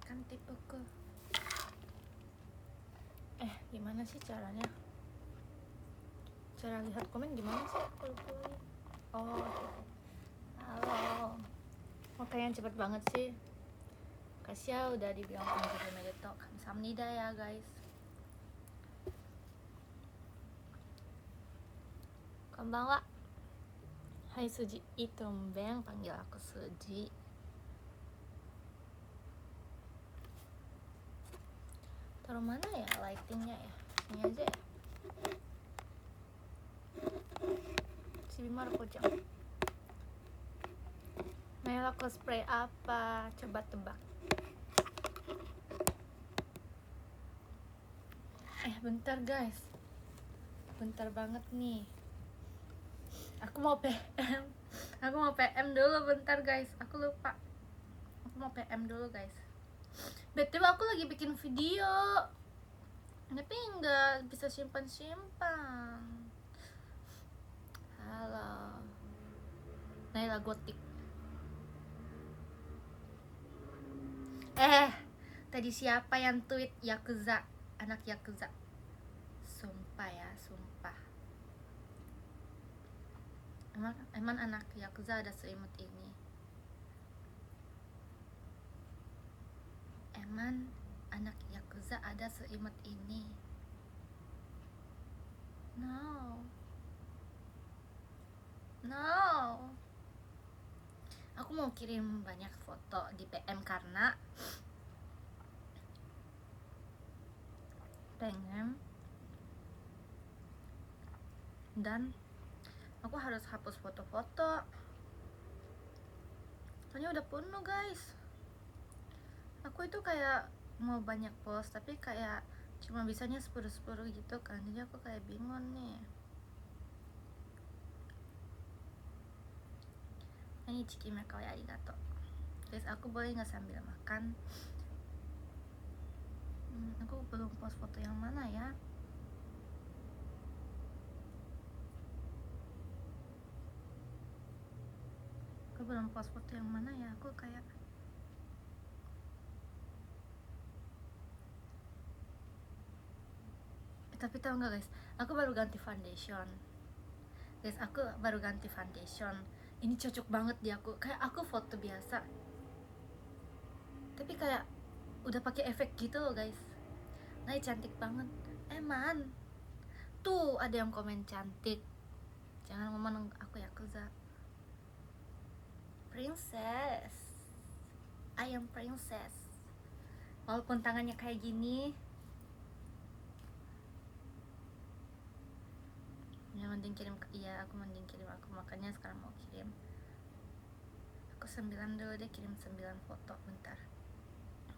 ganti buku. Gimana sih caranya? Cara lihat komen gimana sih? Aku lupa lagi. Oh, halo. Kayaknya cepet banget sih. Kasih ya udah dibilang panjang medeto. Kamsahamnida ya guys. Konbanwa. Hai Suji, Itumbeng, panggil aku Suji. Taruh mana ya lightingnya ya? Ini aja ya. Si Bimar Kojang. Nailah cosplay apa? Coba tebak. Bentar guys. Bentar banget nih. Aku mau PM. Aku mau PM dulu bentar guys. Aku lupa. Aku mau PM dulu guys. BTW aku lagi bikin video. Tapi nggak bisa simpan-simpan. Halo. Naila Gotik. Tadi siapa yang tweet Yakuza? Anak Yakuza. Sumpah ya, sumpah. Emang anak Yakuza ada seimut ini? Emang anak Yakuza ada seimut ini? No. Aku mau kirim banyak foto di PM karena pengen, dan aku harus hapus foto-foto soalnya udah penuh guys. Aku itu kayak mau banyak post tapi kayak cuma bisanya 10 gitu kan, jadi aku kayak bingung nih. Ini Cikime kawaii arigato guys. Aku boleh nggak sambil makan? Aku belum post foto yang mana ya? Aku kayak tapi tau nggak guys, aku baru ganti foundation guys. Ini cocok banget di aku. Kayak aku foto biasa tapi kayak udah pakai efek gitu loh guys. Nah, cantik banget. Man, tuh ada yang komen cantik. Jangan ngomong aku Yakuza. Princess, I am princess. Walaupun tangannya kayak gini, ya mending kirim. Aku mending kirim. Aku makanya sekarang mau kirim. Aku 9 dulu deh, kirim 9 foto. Bentar,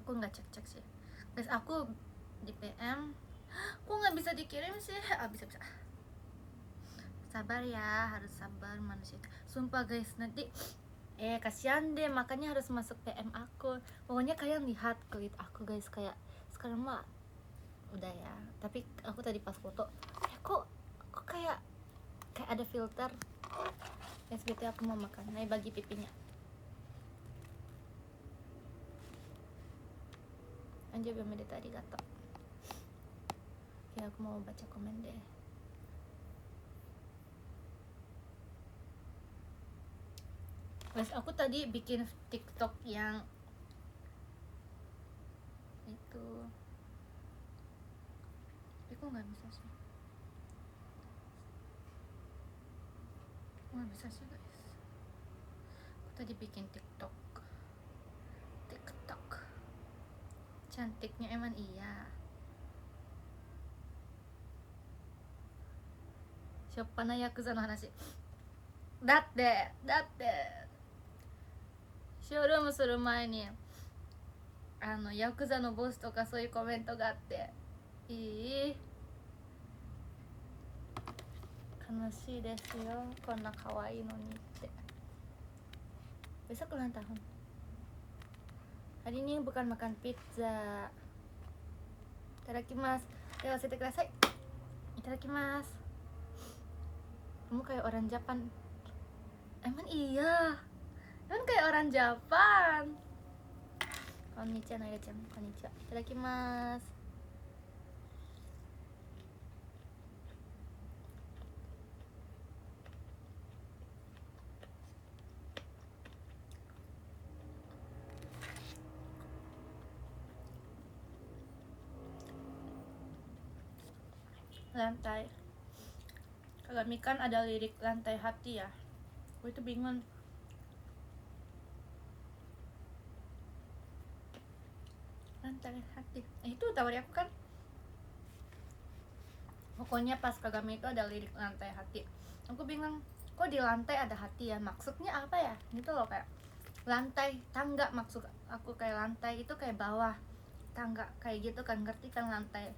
aku nggak cek sih guys. Aku di PM kok nggak bisa dikirim sih? Bisa. Sabar ya, harus sabar manusia. Sumpah guys, nanti kasihan deh, makanya harus masuk PM aku. Pokoknya kalian lihat kulit aku guys, kayak sekarang mah udah ya. Tapi aku tadi pas foto, kok kayak ada filter. SBT aku mau makan. Nah, bagi pipinya. Anjir, belum ada tadi kata. Oke, aku mau baca komen deh. Guys, aku tadi bikin TikTok yang itu, tapi kok nggak bisa sih? Guys. Aku tadi bikin TikTok. Cantiknya emang iya. Siapa na Yakuza no hanashi? Datte ショールームする前にヤクザのボスとかそういうコメントがあって、悲しいですよ、こんな可愛いのにって。Besok ulang tahun. Hari ini bukan makan pizza. Itadakimasu. Yawasete kudasai. Itadakimasu. Kamu kayak orang Japan. Emang iya. Emang kayak orang Japan. konnichiwa Naira-chan, konnichiwa. Itadakimasu. Lantai. Kagami kan ada lirik lantai hati ya. Gue itu bingung. Lantai hati. Itu tawari aku kan. Pokoknya pas Kagami itu ada lirik lantai hati. Aku bingung. Kok di lantai ada hati ya? Maksudnya apa ya? Gitu loh, kayak lantai tangga, maksud aku kayak lantai itu kayak bawah tangga kayak gitu kan, ngerti kan lantai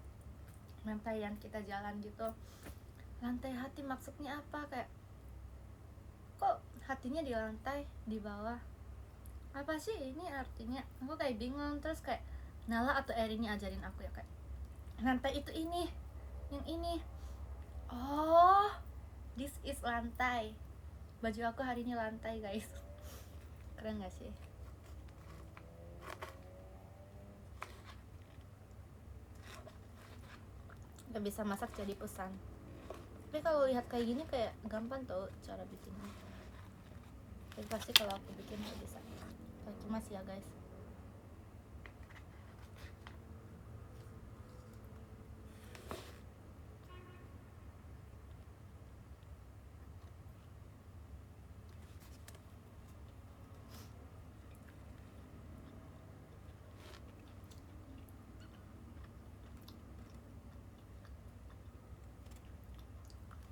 yang kita jalan gitu. Lantai hati maksudnya apa, kayak kok hatinya di lantai di bawah, apa sih ini artinya? Aku kayak bingung. Terus kayak Nala atau Erin ajarin aku ya, kayak lantai itu ini, yang ini. Oh, this is lantai. Baju aku hari ini lantai guys. Keren gak sih? Gak bisa masak jadi pesan. Tapi kalau lihat kayak gini kayak gampang tau cara bikinnya. Tapi pasti kalau aku bikin gak bisa. Mas ya guys.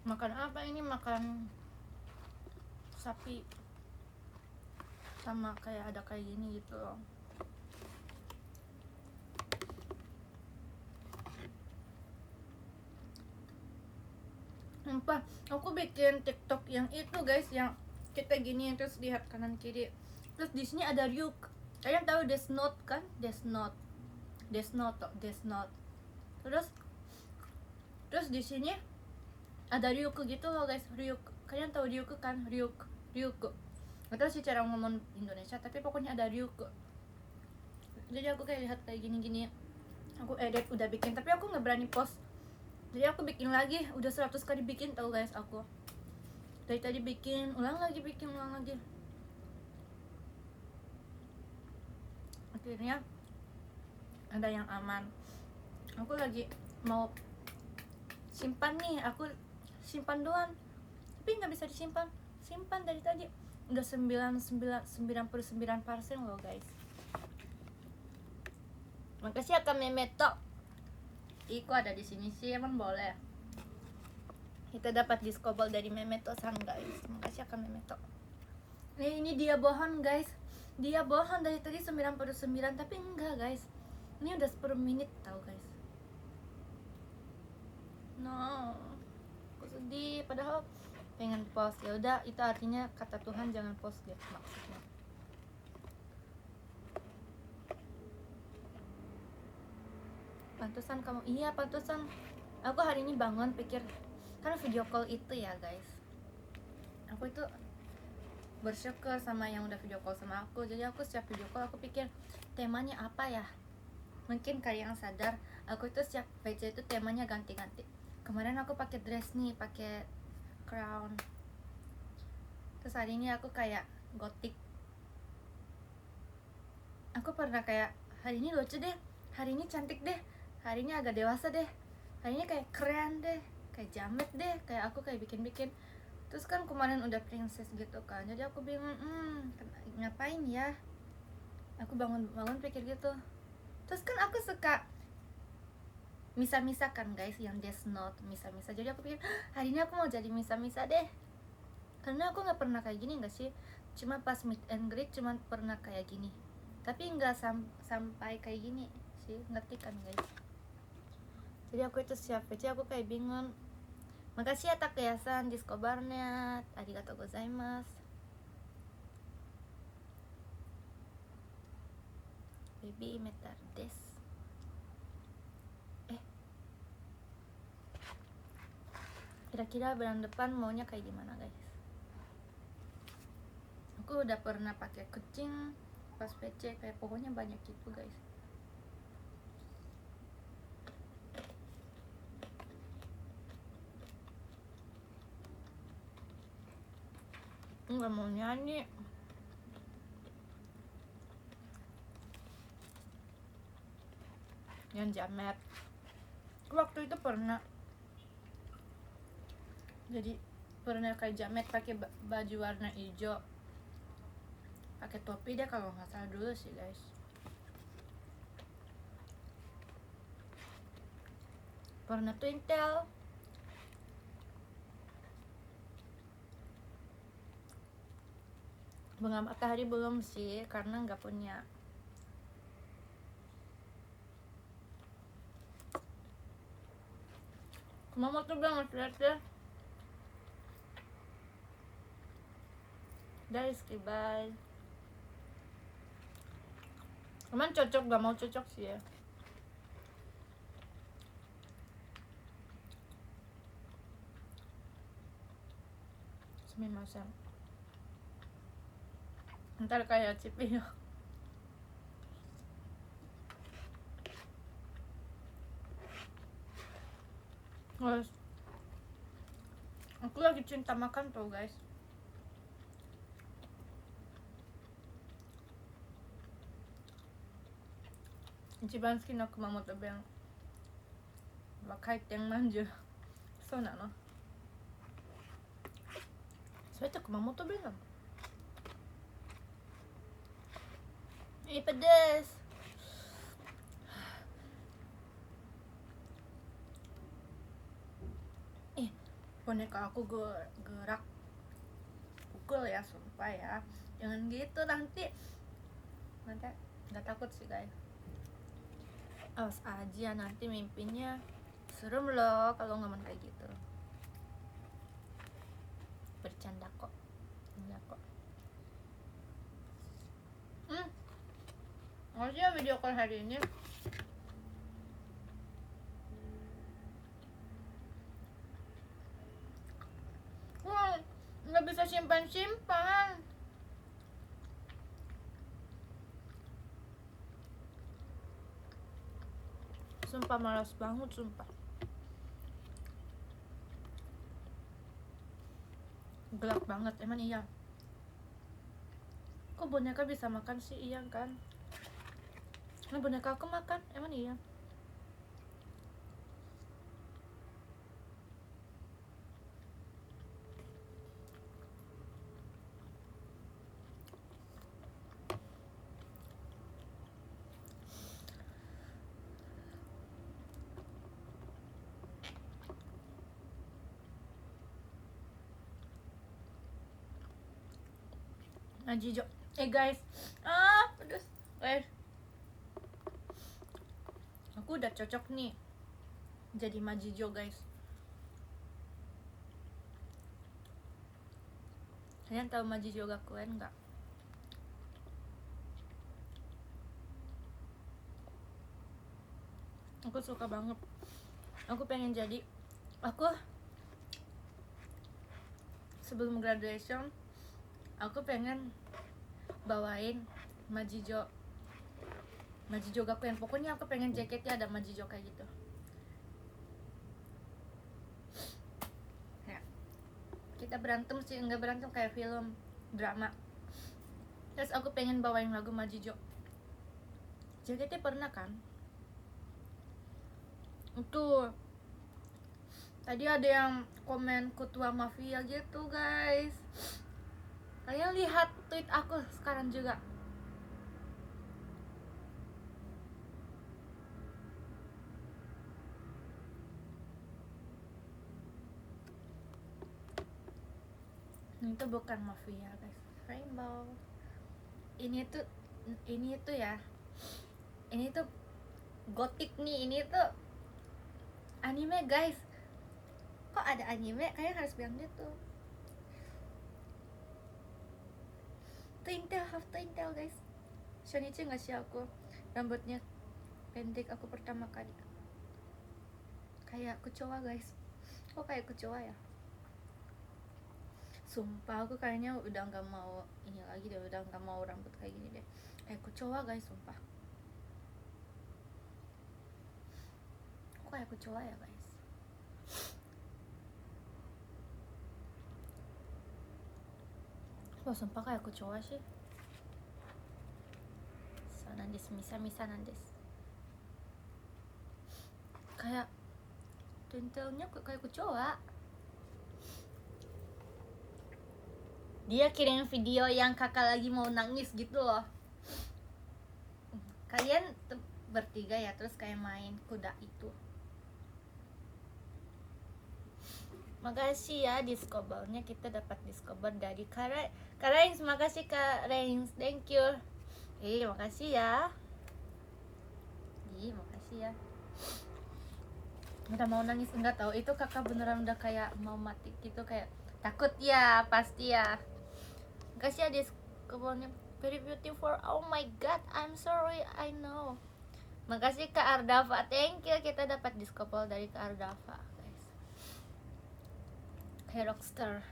Makan apa ini? Makan sapi sama kayak ada kayak gini gitu loh. Sumpah, aku bikin TikTok yang itu guys, yang kita gini terus lihat kanan kiri. Terus di sini ada Ryuk. Kalian tahu Death Note kan? Death Note. Terus di sini ada Ryuk gitu loh guys, Ryuk. Kalian tahu Ryuk kan? Ryuk. Gak tahu sih cara ngomong Indonesia, tapi pokoknya ada Ryuk. Jadi aku kayak lihat kayak gini-gini. Aku edit udah bikin, tapi aku nggak berani post. Jadi aku bikin lagi, udah 100 kali bikin tau guys aku. Dari tadi bikin, ulang lagi. Akhirnya ada yang aman. Aku lagi mau simpan nih, aku simpan doang. Tapi nggak bisa disimpan. Simpan dari tadi. Udah 99% loh guys. Makasih ya Kak Memeto. Iko ada di sini sih, emang boleh. Kita dapat diskobol dari Memeto-san guys. Makasih ya Kak Memeto. Ini dia bohong guys. Dia bohong dari tadi 99, tapi enggak guys. Ini udah 10 menit tau guys. No, aku sedih. Padahal pengen post. Ya udah, itu artinya kata Tuhan jangan post gitu maksudnya. Pantesan kamu, iya pantesan. Aku hari ini bangun pikir, kan video call itu ya guys. Aku itu bersyukur sama yang udah video call sama aku. Jadi aku setiap video call aku pikir temanya apa ya. Mungkin kalian sadar, aku itu setiap VC itu temanya ganti-ganti. Kemarin aku pakai dress nih, pakai crown. Terus hari ini aku kayak gotik. Aku pernah kayak hari ini lucu deh, hari ini cantik deh, hari ini agak dewasa deh, hari ini kayak keren deh, kayak jamet deh, kayak aku kayak bikin-bikin. Terus kan kemarin udah princess gitu kan, jadi aku bingung, ngapain ya? Aku bangun pikir gitu. Terus kan aku suka misa-misa kan guys, yang Death Note, misa-misa. Jadi aku pikir hari ini aku mau jadi misa-misa deh. Karena aku nggak pernah kayak gini nggak sih? Cuma pas meet and greet cuma pernah kayak gini. Tapi nggak sampai kayak gini sih, ngerti kan guys? Jadi aku itu siap aja, aku kayak bingung. Makasih ya Takeya-san diskobarnya, arigatou gozaimasu. Baby metar desu. Kira-kira bulan depan maunya kayak gimana guys? Aku udah pernah pakai kucing, pas PC, kayak pokoknya banyak gitu guys. Nggak mau nyanyi. Yang jamet. Waktu itu pernah. Jadi pernah kayak jamet pakai baju warna hijau, pakai topi deh kalau nggak salah dulu sih guys. Pernah tuh Intel. Bunga matahari belum sih, karena nggak punya. Mama tuh banget lihat deh. Dari Skribal. Cuman cocok, gak mau cocok sih ya. Sumimasen. Ntar kayak Cipio. Guys, aku lagi cinta makan tuh guys. Ichiban suki no Kumamoto ben wa kaiten manju.そうなの? それって熊本弁なの? Ih, pedes. Ih, boneka aku gerak pukul ya, sumpah ya. Jangan gitu nanti nggak takut sih guys. Awas aja nanti mimpinya serem loh kalau ngomong kayak gitu. Bercanda kok, enggak kok. Makasih ya video call hari ini. Wah, nggak bisa simpan-simpan. Sumpah malas banget, sumpah. Gelap banget, emang iya. Kok boneka bisa makan sih? Iya kan? Nah, boneka aku makan, emang iya. Majijo. Guys, pedes. Guys, aku udah cocok nih jadi Majijo guys. Kalian tahu Majijo Gakuen nggak? Aku suka banget. Aku pengen jadi. Aku sebelum graduation, aku pengen bawain Majijo Gakuen. Pokoknya aku pengen jaketnya ada Majijo kayak gitu. Ya. Kita berantem sih, enggak berantem kayak film drama. Terus aku pengen bawain lagu Majijo. Jaketnya pernah kan? Itu tadi ada yang komen ketua mafia gitu guys. Kalian lihat tweet aku sekarang juga. Itu bukan mafia guys, rainbow. Ini tuh ya. Ini tuh gotik nih, ini tuh anime guys. Kok ada anime? Kalian harus bilang gitu. Intel, half Intel guys. Shonichi nggak sih aku rambutnya pendek aku pertama kali. Kayak kecoa guys. Kok kayak kecoa ya? Sumpah aku kayaknya udah nggak mau ini lagi deh, udah nggak mau rambut kayak gini deh. Kayak kecoa guys, sumpah. Kok kayak kecoa ya guys? Wah, sumpah kayak kecoa sih. So nandes, misa nandes. Kayak dentelnya kayak kecoa. Dia kirim video yang kakak lagi mau nangis gitu loh. Kalian bertiga ya, terus kayak main kuda itu. Makasih ya Discovernya, kita dapat Discover dari Kak Reins. Makasih Kak Reins, thank you. Makasih ya. Makasih ya. Udah mau nangis, enggak tahu itu kakak beneran udah kayak mau mati gitu, kayak takut ya, pasti ya. Makasih ya Discovernya, very beautiful. Oh my god, I'm sorry, I know. Makasih Kak Ardava, thank you. Kita dapat Discover dari Kak Ardava guys. Kayak rockstar,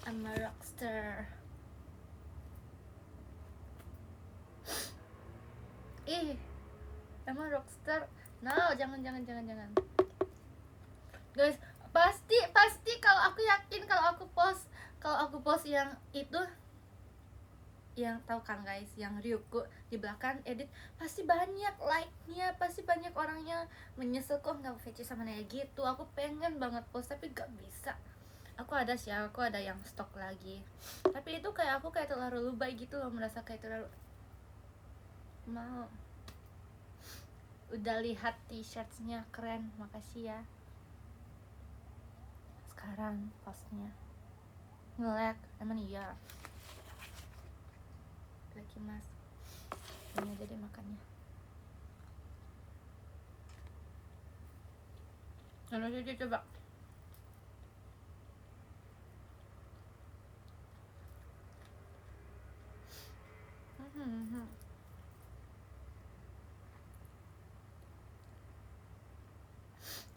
I'm a rockstar. Emang rockstar? No, jangan guys. Pasti kalau aku yakin, kalau aku post yang itu, yang tahu kan guys, yang Ryuko di belakang edit, pasti banyak like-nya, pasti banyak orangnya menyesal kok nggak VC sama Naya gitu. Aku pengen banget post tapi gak bisa. Aku ada yang stok lagi, tapi itu kayak aku kayak terlalu lebay gitu loh, merasa kayak terlalu mau. Udah lihat t-shirtsnya keren, makasih ya. Sekarang postnya nge-lag, emang iya lagi mas. Ini aja deh makannya. Lalu Cici coba.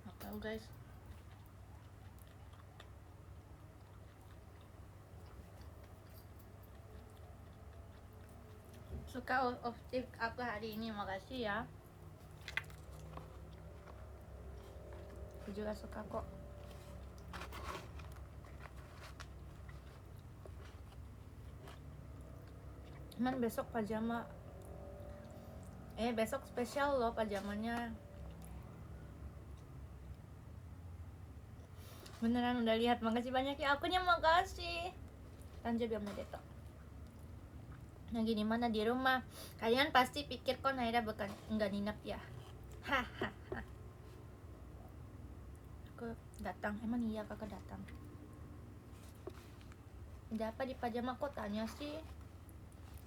Nggak tahu guys. Suka of tip aku hari ini, makasih ya. Aku juga suka kok. Cuman besok pajama, besok spesial loh pajamanya. Beneran udah lihat, makasih banyak ya. Akunya makasih. Tanja biar medetok. Nah gini, mana di rumah. Kalian pasti pikir kok Naira bukan nggak nginep ya. Hahaha. Aku datang, emang iya kakak datang. Ada apa di pajama kok tanya sih?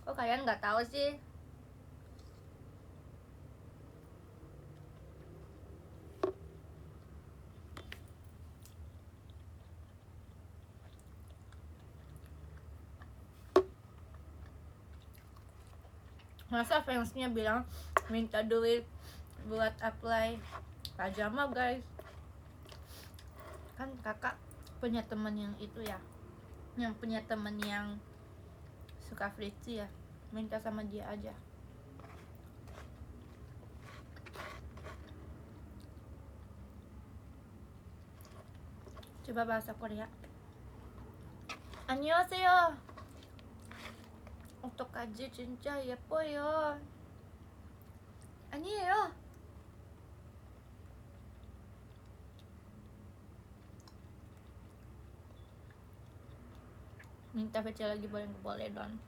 Kok kalian nggak tahu sih? Masa fansnya bilang minta duit buat apply pajama guys. Kan kakak punya temen yang itu ya, yang punya temen yang suka Fritzy ya, minta sama dia aja. Coba bahasa Korea. 안녕하세요. 어떡하지? 진짜 예뻐요. 아니에요. Minta VC lagi boleh don.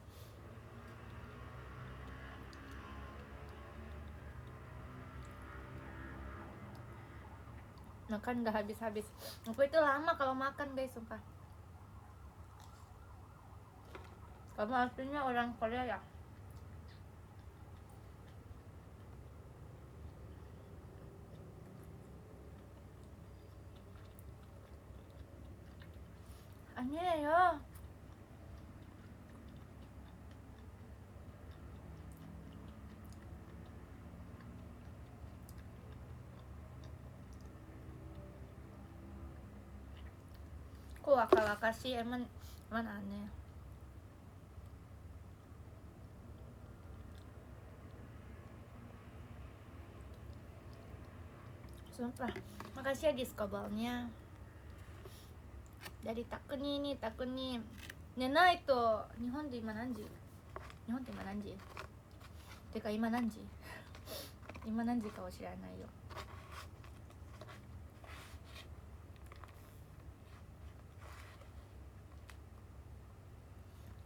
Makan gak habis-habis. Aku itu lama kalau makan guys, sumpah. Kamu aslinya orang Korea ya? 아니에요. Kok waka-waka sih, emang aneh. Sumpah, makasih ya diskobalnya. Dari Takuni nih, Takuni. Nena itu, Nihon di mana nanji? Nihon di mana nanji? Teka, ima nanji? Ima nanji ka shiranai yo.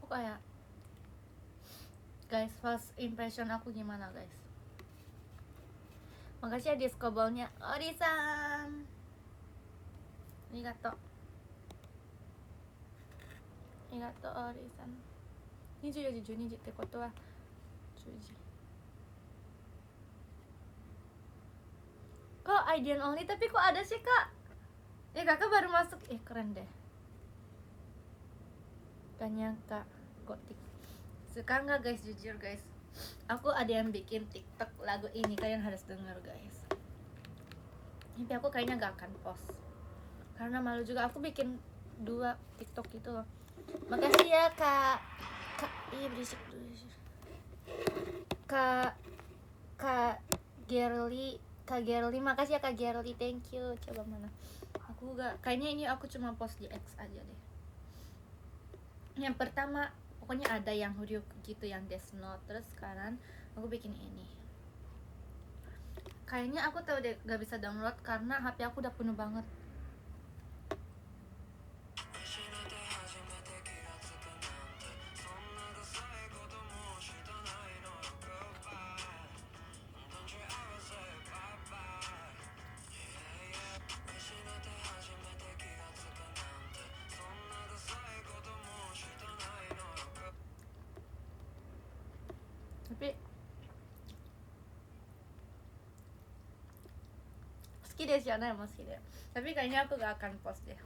Aku kayak, guys, first impression aku gimana guys? Makasih ya diskobalnya, Ori-san. Arigato. Arigato, Ori-san. 24時12時ってことは10時。Kok IDN only tapi kok ada sih kak? Kakak baru masuk, keren deh. Gak nyangka, gotik. Suka nggak guys, jujur guys. Aku ada yang bikin TikTok lagu ini, kalian harus denger guys. Tapi aku kayaknya gak akan post karena malu juga. Aku bikin 2 TikTok gitu loh. Makasih ya kak. Berisik dulu. Kak Gerly, makasih ya kak Gerly, thank you. Coba mana? Aku gak, kayaknya ini aku cuma post di X aja deh. Yang pertama pokoknya ada yang Huryu gitu, yang Death Note. Terus sekarang aku bikin ini. Kayaknya aku tahu deh gak bisa download karena HP aku udah penuh banget. Tapi meski deh siapa yang meski deh. Tapi kayaknya aku gak akan post deh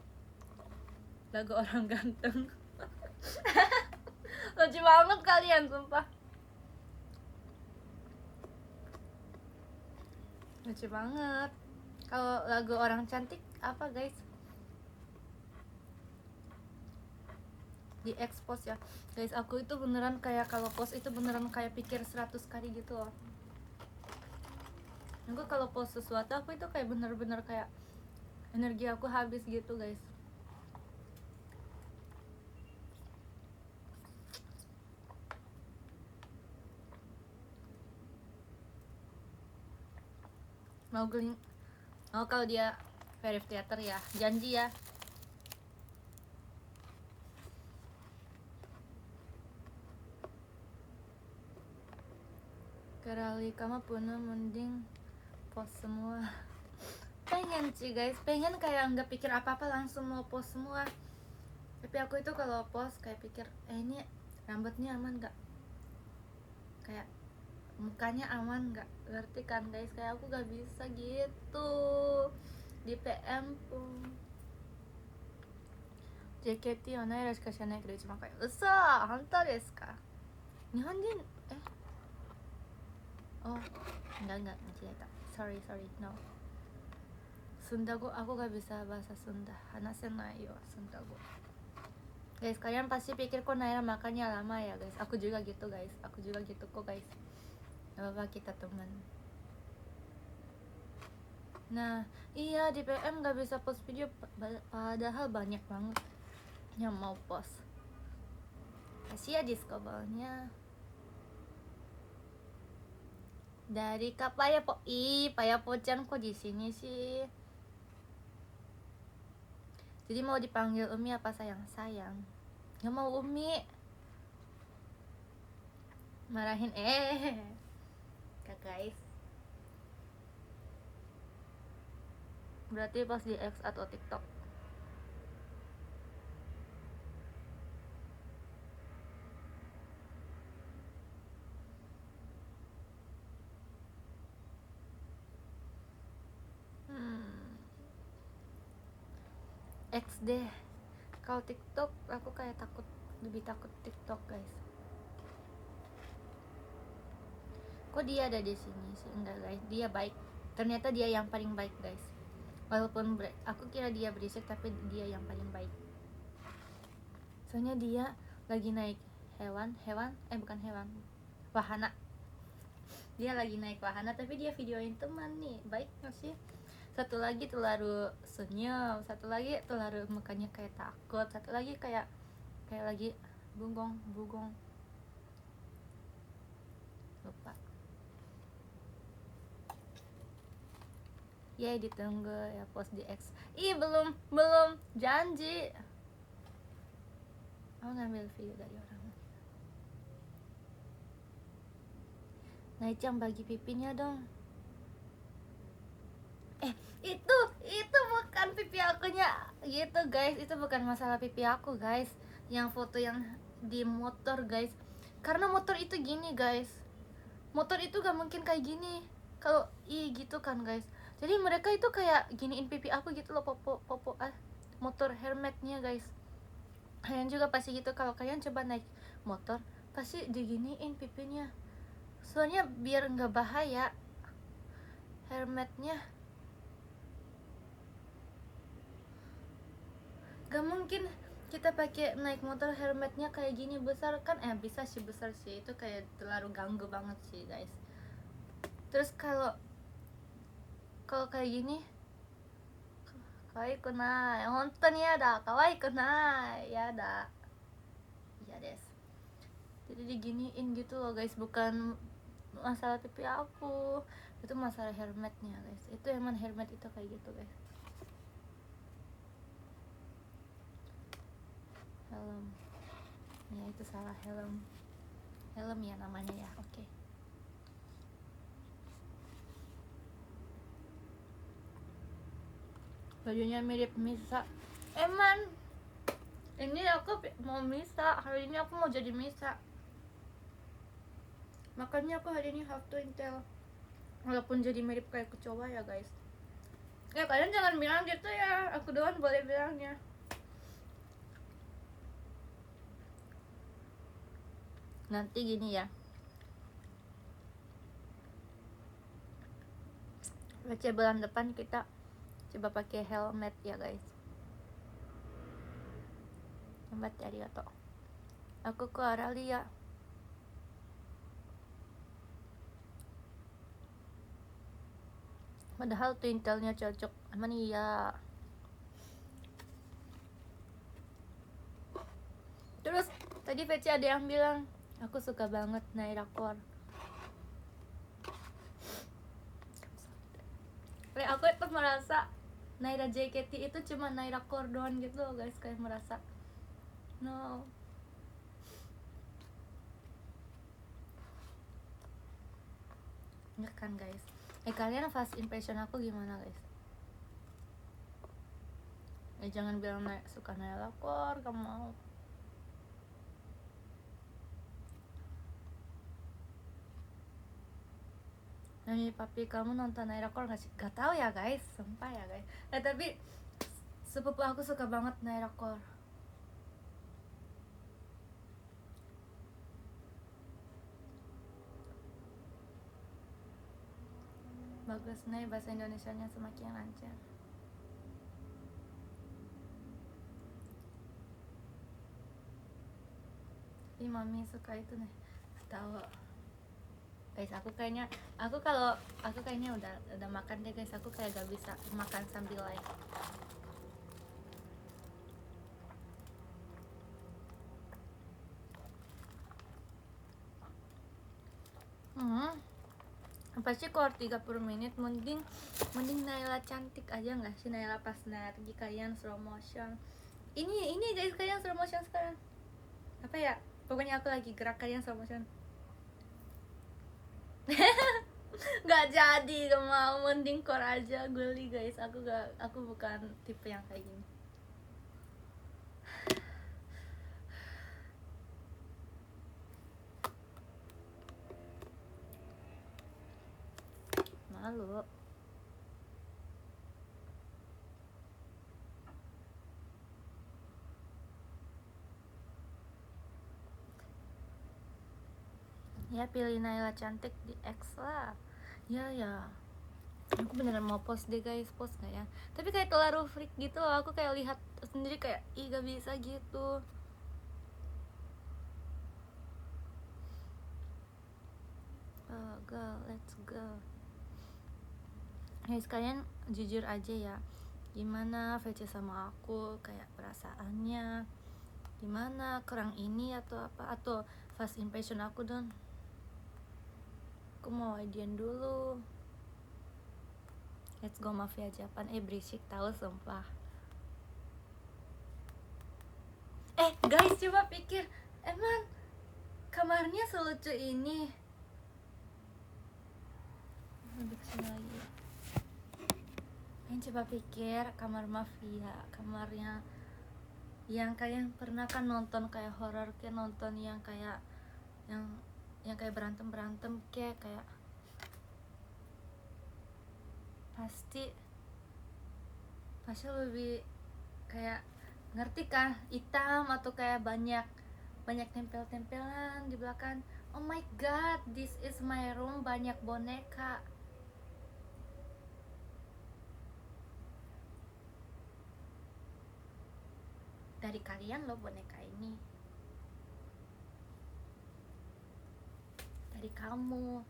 lagu orang ganteng. Lucu banget kalian, sumpah. Lucu banget. Kalau lagu orang cantik apa guys? Di expose ya guys. Aku itu beneran kayak kalau post itu beneran kayak pikir 100 kali gitu loh. Aku kalau post sesuatu aku itu kayak bener-bener kayak energi aku habis gitu guys. Mau kalau dia Verif Theater ya, janji ya. Kerali kamu punya mending post semua. Pengen sih guys, pengen kayak nggak pikir apa-apa langsung mau post semua. Tapi aku itu kalau post kayak pikir, ini rambutnya aman nggak? Kayak mukanya aman nggak? Ngerti kan guys? Kayak aku nggak bisa gitu di PM pun. JKT はナイラしか知らないけど一番かい。うそー、本当ですか？日本人Oh, enggak, mencerita. Sorry, no. Sundago, aku gak bisa bahasa Sunda. Hanasenai yo, Sundago. Guys, kalian pasti pikir kok Naira makannya lama ya guys. Aku juga gitu guys. Aku juga gitu kok guys. Gak apa-apa, kita teman. Nah, iya di PM gak bisa post video. Padahal banyak banget yang mau post. Kasih ya diskobalnya. Dari Kak Payapo. Payapo-chan kok di sini sih? Jadi mau dipanggil Umi apa sayang? Gak mau Umi. Marahin Kak guys. Berarti pas di X atau TikTok. X deh. Kalau TikTok aku kayak lebih takut TikTok guys. Kok dia ada di sini sih? Enggak guys, dia baik. Ternyata dia yang paling baik guys. Walaupun aku kira dia berisik, tapi dia yang paling baik. Soalnya dia lagi naik bukan hewan, wahana. Dia lagi naik wahana tapi dia videoin teman nih. Baik gak sih? satu lagi terlalu senyum, satu lagi terlaru mukanya kayak takut, satu lagi kayak lagi bugong lupa. Ya ditunggu ya post di X. Ih belum janji. Aku ngambil video dari orang. Naicang bagi pipinya dong. Itu bukan pipi akunya gitu guys, itu bukan masalah pipi aku guys. Yang foto yang di motor guys, karena motor itu gini guys, motor itu gak mungkin kayak gini kalau gitu kan guys. Jadi mereka itu kayak giniin pipi aku gitu loh, popo motor helmetnya guys. Kalian juga pasti gitu, kalau kalian coba naik motor pasti diginiin pipinya, soalnya biar nggak bahaya helmetnya. Gak mungkin kita pakai naik motor helmetnya kayak gini besar kan, bisa sih besar sih, itu kayak terlalu ganggu banget sih guys. Terus kalau kayak gini kawaiku nai, honton yada, kawaiku nai, yada, iya des. Jadi diginiin gitu loh guys, bukan masalah pipi aku, itu masalah helmetnya guys. Itu emang helmet itu kayak gitu guys. Helm ya, itu salah, helm ya namanya ya. Oke. Bajunya mirip Misa. Emang ini aku mau Misa, hari ini aku mau jadi Misa, makanya aku hari ini have to intel, walaupun jadi mirip kayak kecoa ya guys. Ya kalian jangan bilang gitu ya, aku doang boleh bilangnya. Nanti gini ya, baca bulan depan kita coba pakai helmet ya guys. Lambat ya arigato. Aku ke Aralia. Padahal tuh intelnya cocok sama Nia. Terus tadi VC ada yang bilang aku suka banget Naira Core. Aku itu merasa Naira JKT itu cuma Naira Core doang gitu loh guys, kayak merasa no. Enggak kan guys. Kalian first impression aku gimana guys? Jangan bilang suka Naira Core, kamu mau. Nanya papi kamu nonton Naira Core gak sih? Gak tau ya guys, sumpah ya guys. Tapi sepupu aku suka banget Naira Core. Bagus nih, bahasa Indonesianya semakin lancar. Ih mami suka itu nih, tahu guys. Aku kayaknya udah makan deh guys. Aku kayak gak bisa makan sambil live. Apa sih kalau 30 menit, mending Naila cantik aja nggak sih? Naila pas lagi kalian slow motion. Ini guys, kalian slow motion sekarang. Apa ya? Pokoknya aku lagi gerak, kalian slow motion. Gak jadi, gak mau, mending core aja, geli guys. Aku bukan tipe yang kayak gini. Malu. Ya pilih Naila cantik di X lah. Ya aku beneran mau post deh guys, post gak ya? Tapi kayak terlalu freak gitu loh, aku kayak lihat sendiri kayak ih gak bisa gitu. Oh, go, let's go. Guys, kalian jujur aja ya, gimana VC sama aku, kayak perasaannya gimana, kurang ini atau apa, atau first impression aku dong. Aku mau idean dulu. Let's go Mafia Japan. Berisik tahu sumpah. Guys, coba pikir, emang kamarnya selucu ini? Lebih kesini lagi. Coba pikir kamar Mafia, kamarnya yang kalian pernah kan nonton kayak horor, kayak nonton yang kayak yang kayak berantem kayak pasti lebih kayak, ngerti kan, hitam atau kayak banyak tempel-tempelan di belakang. Oh my god, this is my room, banyak boneka. Dari kalian loh boneka ini, dari kamu.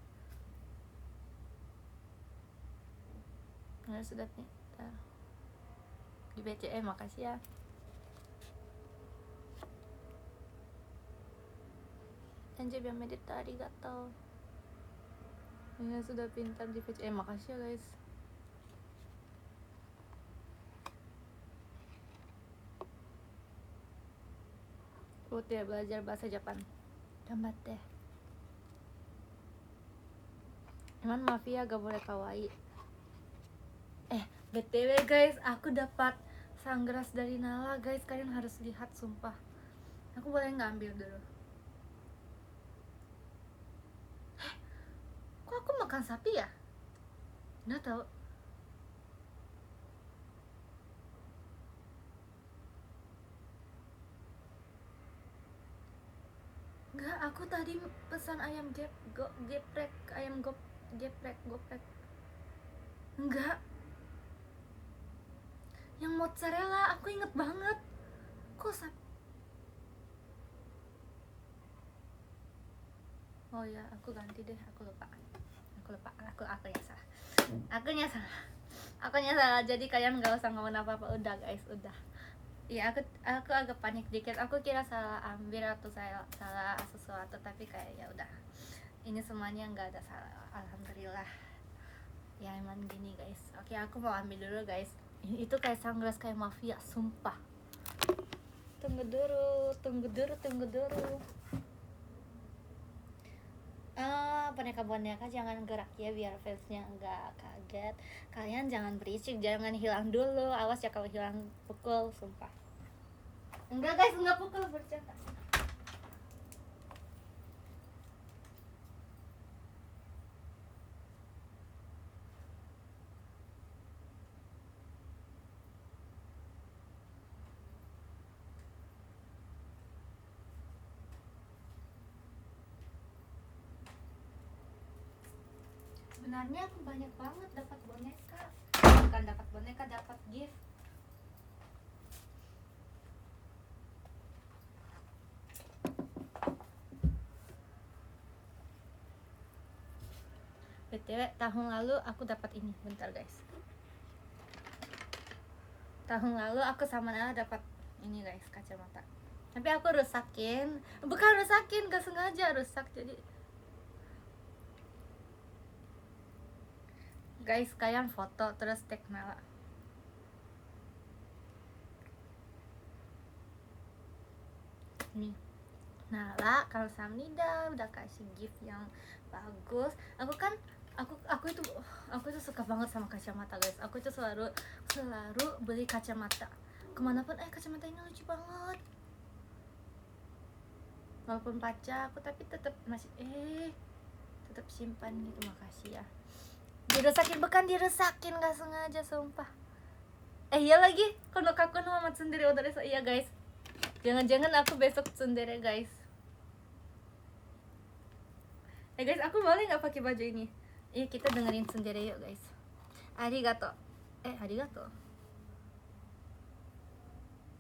Nah, sudah pintar di BCM, makasih ya. Anjay biar medita, arigato. Ini sudah pintar di BCM, makasih ya guys. Putih belajar bahasa Jepang, gambatte. Emang Mafia gak boleh kawaii? BTW guys, aku dapat sunglass dari Nala guys, kalian harus lihat sumpah. Aku boleh nggak ambil dulu? Kok aku makan sapi ya? Nggak tahu. Nggak, aku tadi pesan ayam geprek, geprek. Enggak, yang mozzarella, aku inget banget. Kok sapi? Oh ya, aku ganti deh, aku lupa. Akunya salah. Jadi kalian nggak usah ngomong apa-apa, udah guys, udah. Iya, aku agak panik dikit. Aku kira salah ambil atau salah sesuatu, tapi kayak ya udah. Ini semuanya nggak ada salah, alhamdulillah. Ya emang gini guys. Oke, aku mau ambil dulu guys. Itu kayak sunglass kayak Mafia, sumpah. Tunggu dulu. Boneka jangan gerak ya, biar fansnya nggak kaget. Kalian jangan berisik, jangan hilang dulu. Awas ya kalau hilang, pukul, sumpah. Enggak guys, enggak pukul, bercanda. Sebenarnya aku banyak banget dapat boneka. Bukan dapat boneka, dapat gift. BTW tahun lalu aku dapat ini, bentar guys. Tahun lalu aku sama Nala dapat ini guys, kacamata. Tapi aku rusakin, gak sengaja rusak. Jadi guys, kalian foto terus tag Nala. Nih, Nala kalau Samnida udah kasih gift yang bagus. Aku itu suka banget sama kacamata guys. Aku itu selalu beli kacamata kemanapun. Kacamata ini lucu banget. Walaupun pacar aku, tapi tetap simpan gitu. Makasih ya. Bukan dirusakin, gak sengaja sumpah. Iya lagi, kono kaku nama sendiri udah so. Iya guys, jangan aku besok tsundere guys. Guys, aku boleh nggak pakai baju ini? Iya, kita dengerin tsundere yuk guys. Arigato. Arigato.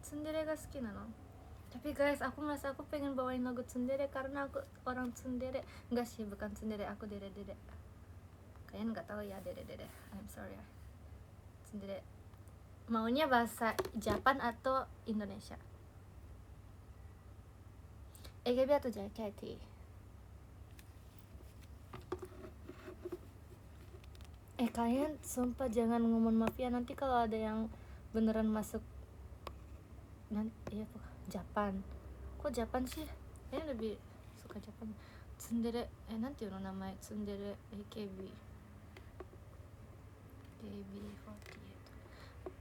Tsundere ga suki nano? Tapi guys, aku merasa aku pengen bawain lagu tsundere karena aku orang tsundere. Enggak sih, bukan tsundere, aku dere-dere. Kalian nggak tahu ya, dede, I'm sorry ya. Sendiri maunya bahasa Jepang atau Indonesia? AKB atau JKT? Kalian sumpah jangan ngomong mafia, nanti kalau ada yang beneran masuk nanti ya Jepang. Kok Jepang sih? Kayaknya lebih suka Jepang. Tsundere nanti no namanya Tsundere AKB48.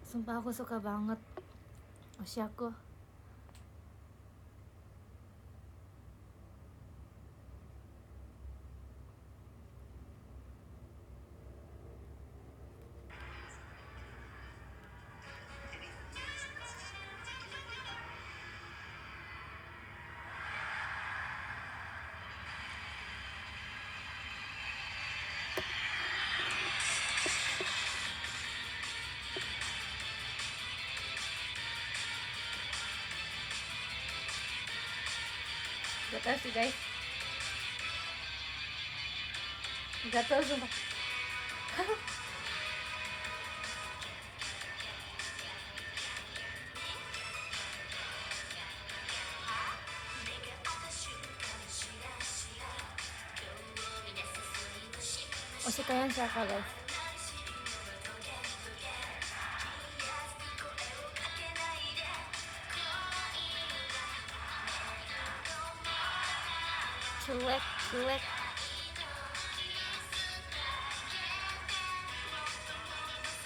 Sumpah aku suka banget Oshiako. Gak tau sih guys, gak tau sumpah. Oshi kalian siapa guys? Cuek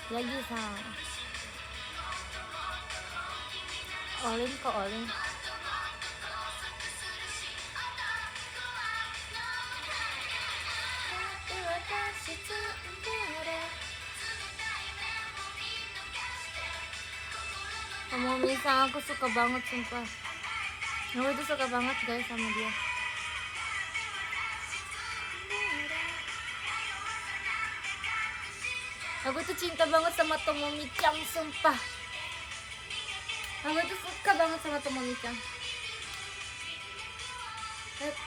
lagi sang Olin kok Olin. Kamu misal aku suka banget sumpah. Aku itu suka banget guys sama dia. Aku tuh cinta banget sama Tomomi-chan sumpah. Aku tuh suka banget sama Tomomi-chan.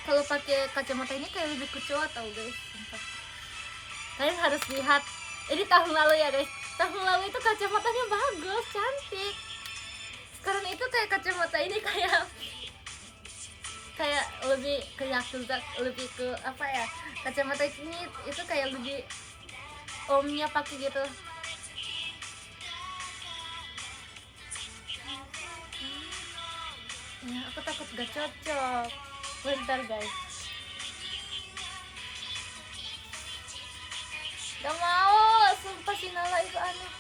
Kalau pakai kacamata ini kayak lebih kucua tau guys sumpah. Kalian harus lihat. Ini tahun lalu ya guys. Tahun lalu itu kacamatanya bagus, cantik. Sekarang itu kayak kacamata ini kayak lebih ke Yakuza, lebih ke apa ya? Kacamata ini itu kayak lebih omnya pakai gitu. Ya, aku takut gak cocok. Bentar guys. Gak mau, sumpah si Nala itu aneh.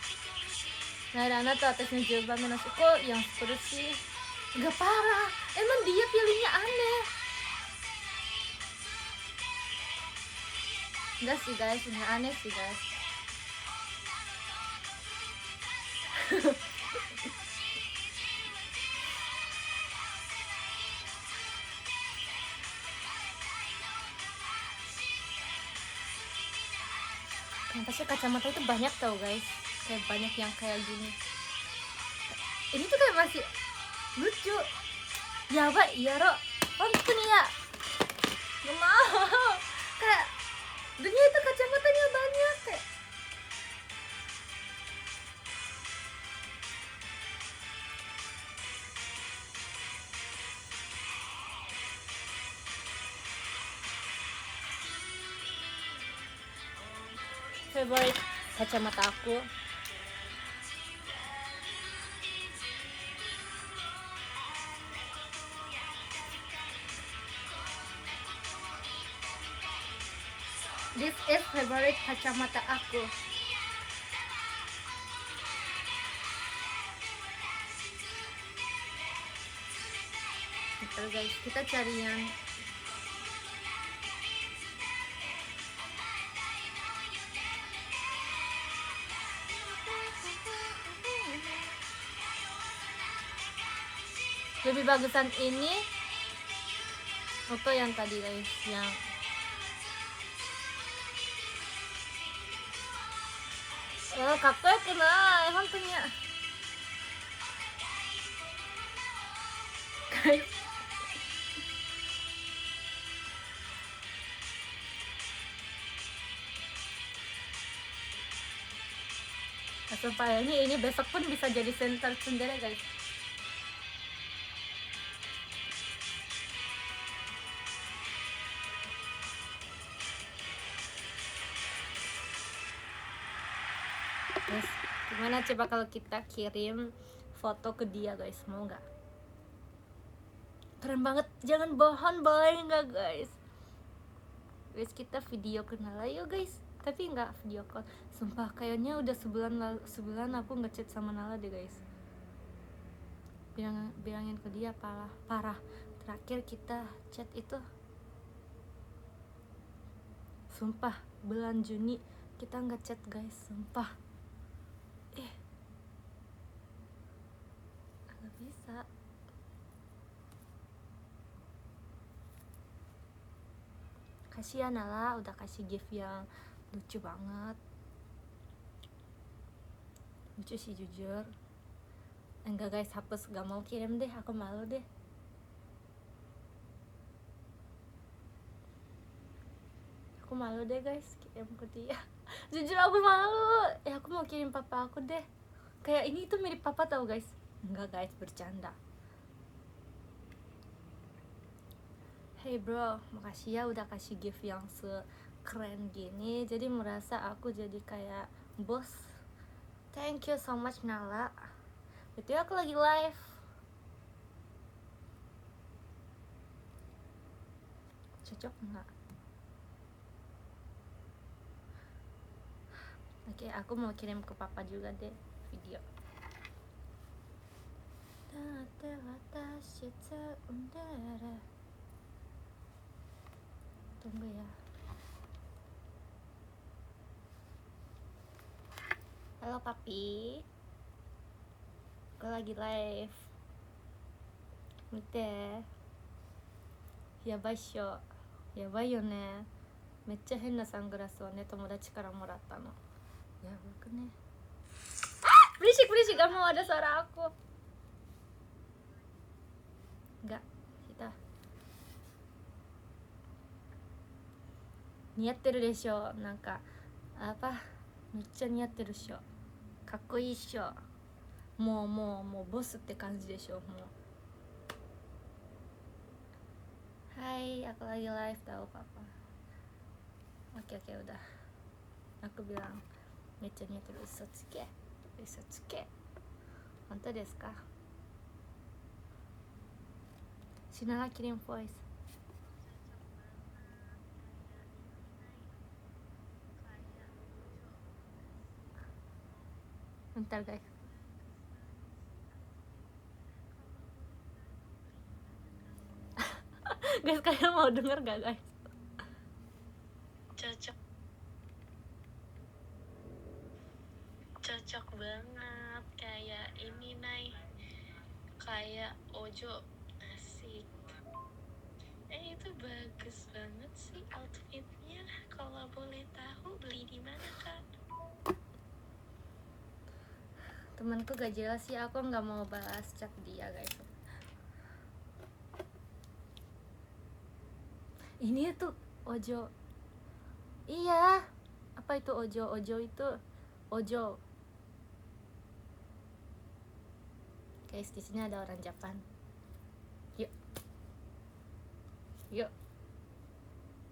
Nah, Rana tuh atasnya jilbab nasi kok yang terus sih. Gak parah, emang dia pilihnya aneh. Enggak sih guys, ini aneh sih guys. Pasti kacamata itu banyak tau guys, kayak banyak yang kayak gini. Ini tuh kayak masih lucu. Ya pak, iya ro, nih ya. Gak mau. Kayak dunia itu kacamatanya banyak kayak. Favorite kacamata aku this is favorite kacamata aku. Bentar guys, kita cari yang lebih bagusan ini atau yang tadi guys, yang kakek nah emang punya guys. Sumpah ini besok pun bisa jadi center sendiri guys. Guys, gimana coba kalau kita kirim foto ke dia guys, mau nggak? Keren banget, jangan bohong, boleh nggak guys? Guys, kita video kenal yuk guys, tapi nggak video call. Sumpah kayaknya udah sebulan aku ngechat sama Nala deh guys. Bilangin ke dia parah. Terakhir kita chat itu sumpah bulan Juni kita nggak chat guys, sumpah. Nggak bisa. Kasih ya Nala, udah kasih gift yang lucu banget. Lucu sih jujur. Enggak guys, hapus, gak mau kirim deh, aku malu deh. Aku malu deh guys kirim ke dia. Jujur aku malu. Aku mau kirim papa aku deh. Kayak ini tuh mirip papa tau guys. Enggak guys, bercanda. Hey bro, makasih ya udah kasih gift yang sekeren gini. Jadi merasa aku jadi kayak bos. Thank you so much Nala. Betul, aku lagi live. Cocok nggak? Oke, aku mau kirim ke papa juga deh video. Tunggu ya. Halo papi, aku lagi live. Mite, yabai sho, yabai yo ne. めっちゃ変なサングラスをね、友達からもらったの。やばくね。Berisik gak mau ada suara aku. Enggak, kita 似合ってるでしょ。なんかめっちゃ似合ってるっしょ。かっこいいっしょ。もうボスって感じでしょ。もうHai, aku lagi live tau papa. Oke udah. Aku bilang めっちゃ似合ってる。嘘つけ。本当ですか？Sinala kirim voice. Bentar guys. Guys, kalian mau denger gak guys? Cocok banget, kayak ini Nay, kayak Ojo, asik. Itu bagus banget sih outfitnya. Kalau boleh tahu beli di mana Kak? Temanku gak jelas sih, aku nggak mau balas chat dia guys. Ini tuh Ojo. Iya. Apa itu Ojo? Ojo itu Ojo. Guys, di sini ada orang Jepang. Yuk.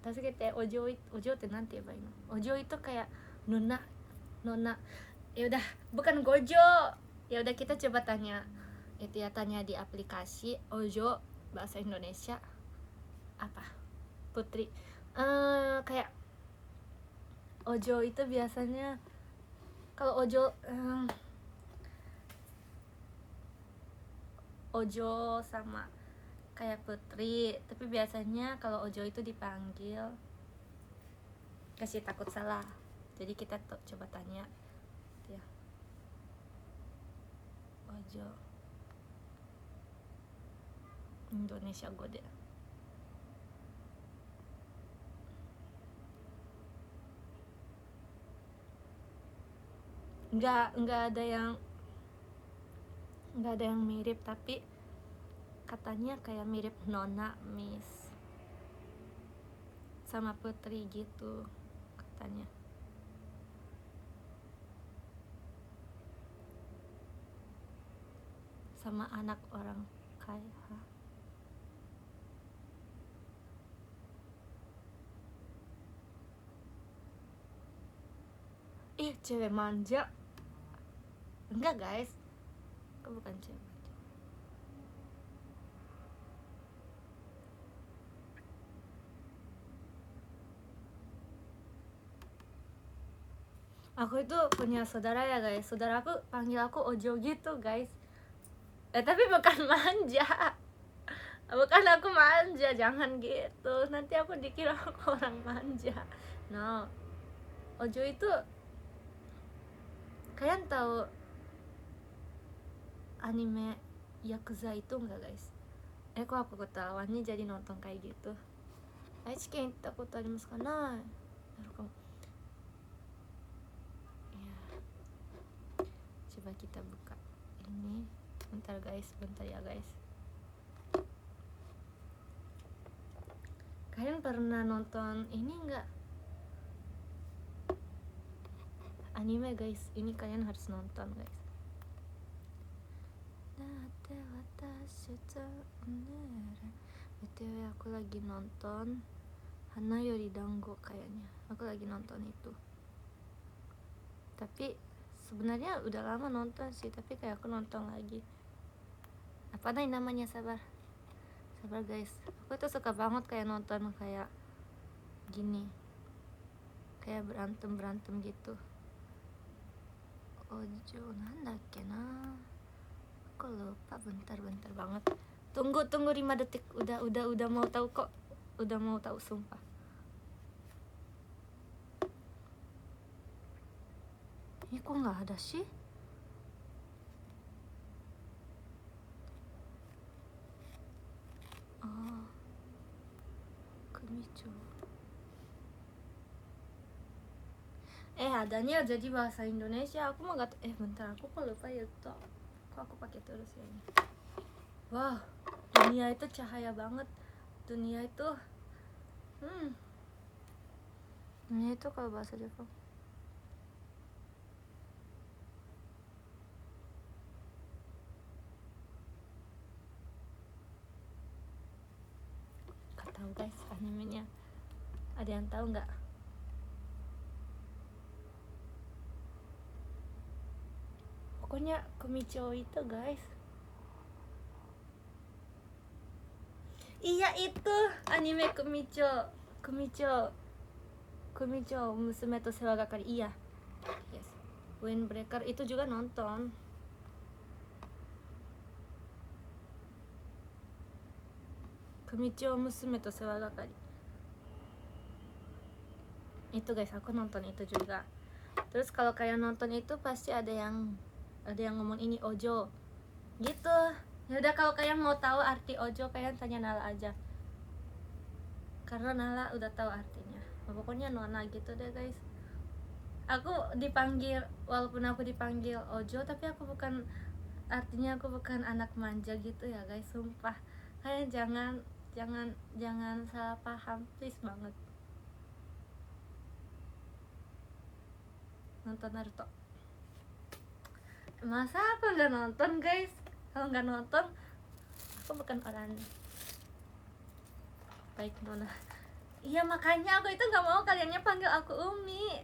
Tasukete Ojoってなんて言えばいいの? Ojo itu kayak nona. Ya udah, bukan Gojo. Ya udah, kita coba tanya. Itu ya, tanya di aplikasi Ojo bahasa Indonesia apa? Putri. Kayak Ojo itu biasanya kalau Ojo sama kayak Putri, tapi biasanya kalau Ojo itu dipanggil kasih takut salah. Jadi kita coba tanya ya. Ojo Indonesia Gode. Nggak ada yang mirip, tapi katanya kayak mirip Nona, Miss sama Putri gitu katanya. sama anak orang kaya. Hah? Ih, cewek manja. Enggak guys, aku bukan cewek manja. Aku itu punya saudara ya guys, saudara aku panggil aku Ojo gitu guys. Tapi bukan manja, bukan aku manja, jangan gitu, nanti aku dikira aku orang manja. No, Ojo itu, kalian tahu anime Yakuza itu enggak guys? Kok aku ketahuan nih jadi nonton kayak gitu. Aichi ken ittakoto arimasu ka na? Naru kamu. Ya. Coba kita buka ini. Bentar guys, bentar ya guys. Kalian pernah nonton ini enggak? Anime guys, ini kalian harus nonton guys. BTW aku lagi nonton Hana Yori Dango kayaknya. Aku lagi nonton itu. Tapi sebenarnya udah lama nonton sih, tapi kayak aku nonton lagi. Apa namanya, sabar guys. Aku tuh suka banget kayak nonton kayak gini, kayak berantem gitu. Ojo nandakke na, aku lupa. Bentar banget. Tunggu 5 detik. Udah mau tahu kok. Udah mau tahu sumpah. Ini kok nggak ada sih? Oh, Kumicho. Adanya jadi bahasa Indonesia. Aku mah gak. Bentar, aku kok lupa ya tuh. Kok aku pakai terus ya ini. Wah, dunia itu cahaya banget. Dunia itu kalau bahasa Jepang. Gak tahu guys animenya. Ada yang tahu nggak? Pokoknya Kumicho itu guys. Iya itu anime Kumicho Musume to Sewagakari. Iya. Yes. Windbreaker itu juga nonton. Kumicho Musume to Sewagakari. Itu guys, aku nonton itu juga. Terus kalau kalian nonton itu pasti ada yang ngomong ini Ojo gitu. Ya udah, kalau kalian mau tahu arti Ojo, kalian tanya Nala aja, karena Nala udah tahu artinya. Pokoknya Nona gitu deh guys. Aku dipanggil, walaupun aku dipanggil Ojo, tapi aku bukan, artinya aku bukan anak manja gitu ya guys, sumpah. Kalian jangan salah paham, please banget. Nonton Naruto. Masa aku nggak nonton guys? Kalau nggak nonton, aku bukan orang baik, Nona. Iya, makanya aku itu nggak mau kaliannya panggil aku Umi.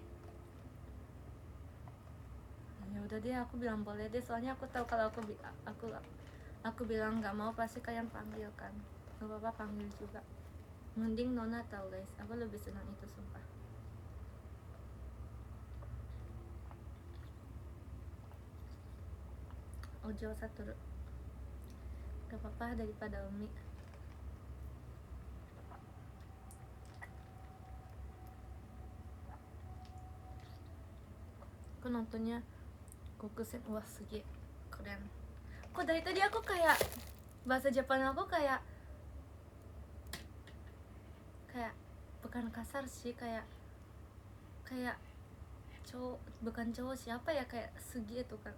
Ya udah deh, aku bilang boleh deh, soalnya aku tahu kalau aku bilang nggak mau pasti kalian panggil kan. Gak apa-apa, panggil juga. Mending Nona tahu guys, aku lebih senang itu sumpah. Ojo Satoru. Gak apa-apa daripada Umi. Aku nontonnya Gokusen. Wah, sugi keren. Kok dari tadi aku kayak bahasa Jepang aku kayak bukan kasar sih, kayak cowok, bukan cowok, siapa ya, kayak sugi itu kan.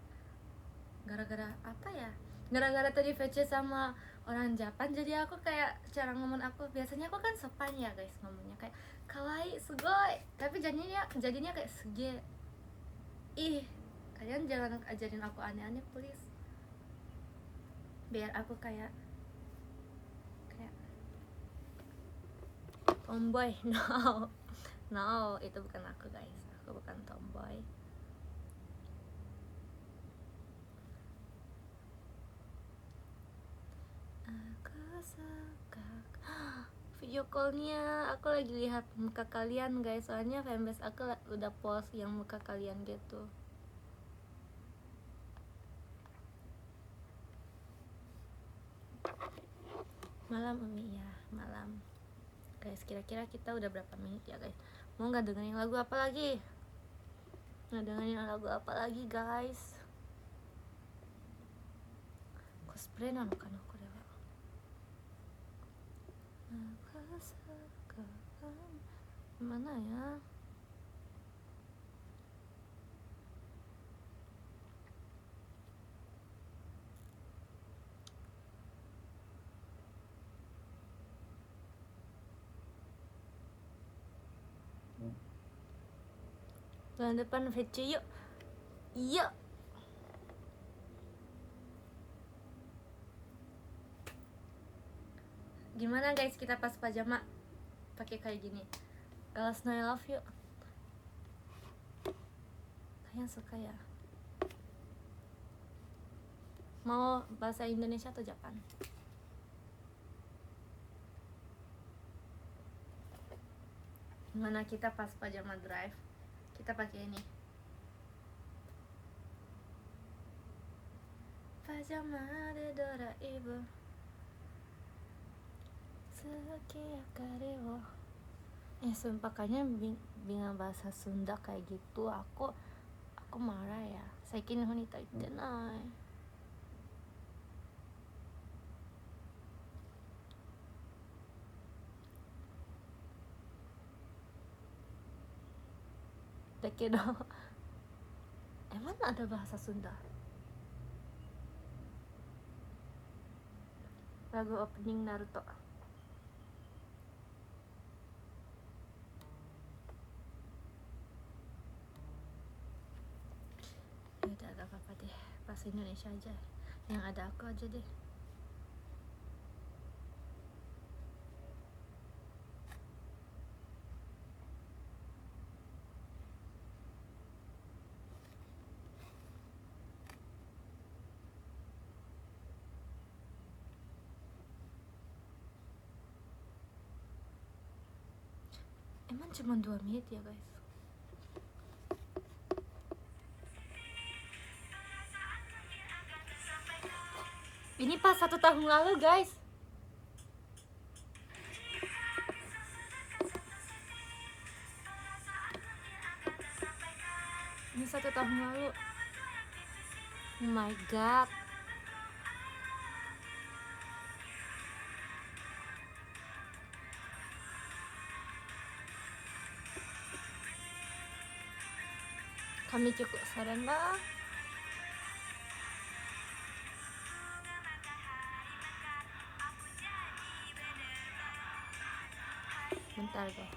Gara-gara apa ya? Gara-gara tadi VC sama orang Jepang, jadi aku kayak cara ngomong aku, biasanya aku kan sopan ya guys ngomongnya, kayak kawaii, sugoi, tapi jadinya kayak suge. Ih, kalian jangan ajarin aku aneh-aneh please. biar aku kayak tomboy. No, no, itu bukan aku guys, aku bukan tomboy. Aku suka video callnya, aku lagi lihat muka kalian guys, soalnya fanbase aku udah post yang muka kalian gitu. Malam Umi, ya malam guys. Kira-kira kita udah berapa menit ya guys? Mau nggak dengerin lagu apa lagi? Nggak dengerin lagu apa lagi guys? Cosplay nano kana kore wa? Aku suka mana ya? Bulan depan VC yuk. Iya. Gimana guys kita pas pajama pakai kayak gini? Girls know I love you. Kalian suka ya? Mau bahasa Indonesia atau Jepang? Gimana kita pas pajama drive? Kita pakai ini. Pajama de doraibu sekian kali wo. Sumpah kayaknya bingung bahasa Sunda kayak gitu. Aku marah ya. Saikin honita ittenai. Dakedo emang ada bahasa Sunda? Lagu opening Naruto. Ya udah gak apa-apa deh, bahasa Indonesia aja. Yang ada aku aja deh. Emang cuma 2 menit ya guys? Ini pas 1 tahun lalu guys. Ini 1 tahun lalu. Oh my god. Kami cukup saranda. Bentar guys.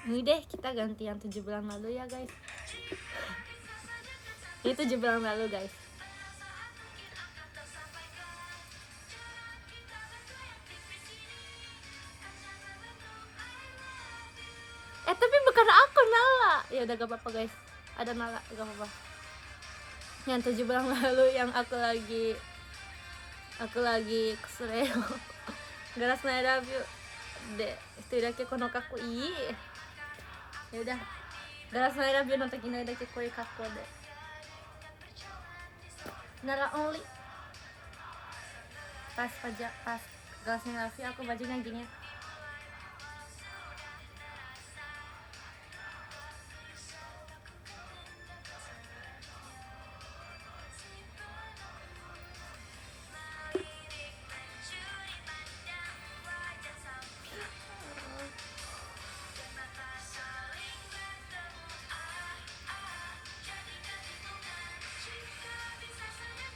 Ini deh kita ganti yang 7 bulan lalu ya guys. Ini 7 bulan lalu guys. Tapi bukan aku Nala. Ya udah gak apa-apa guys. Ada Nala gak apa-apa. Yang 7 bulan lalu yang aku lagi kusureo. Garas na I love you. De, itu dake kono kaku ii. Ya udah. Garas na I love you no toki no dake koi kaku de. Nara only. Pas Garas na I love you aku bajunya gini.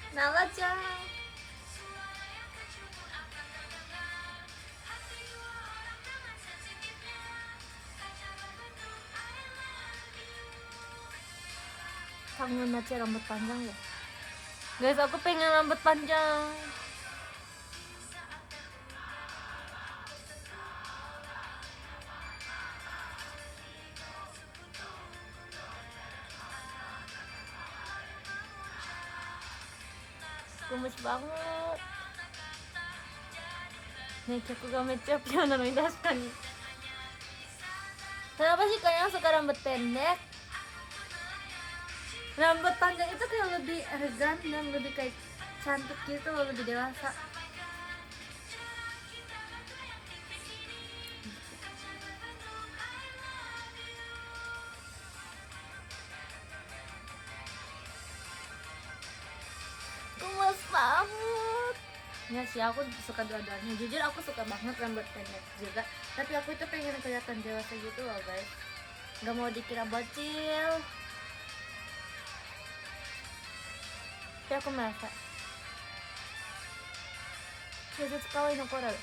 Nala-chan. kangen aja rambut panjang ya guys, aku pengen rambut panjang. Gemes banget. Nih aku gak mecap ya namanya kan. Kenapa sih kalian suka rambut pendek? Rambut panjang itu kayak lebih elegan dan lebih kayak cantik gitu, lebih dewasa. Gemes banget. Ya sih, aku suka dua-duanya. Jujur aku suka banget rambut pendek juga. Tapi aku itu pengen kelihatan dewasa gitu loh guys. Gak mau dikira bocil. Tapi aku merasa kawai no koral.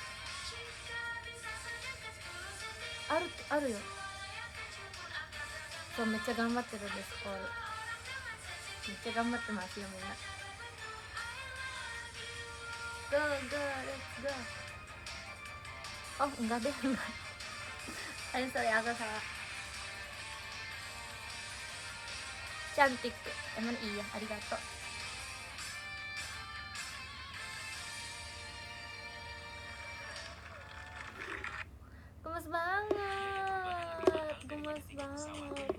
Aru yo. So, めっちゃ頑張ってるんです、これ。めっちゃ頑張ってますよ、みんな。Go, go, let's go. Oh, enggak deh, enggak. I'm sorry, aku salah. Cantik, emang iya, arigato. Gemes banget, gemes banget.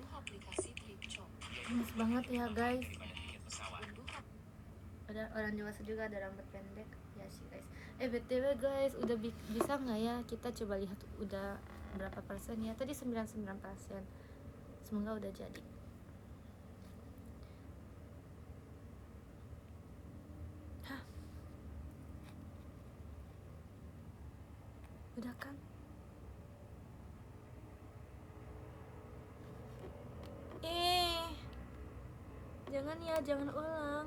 Gemes banget ya guys. Ada orang dewasa juga ada rambut pendek ya sih guys. BTW guys, udah bisa nggak ya kita coba lihat udah berapa persen ya? Tadi 99%. Semoga udah jadi. Hah? Udah kan? Jangan ya, jangan ulang.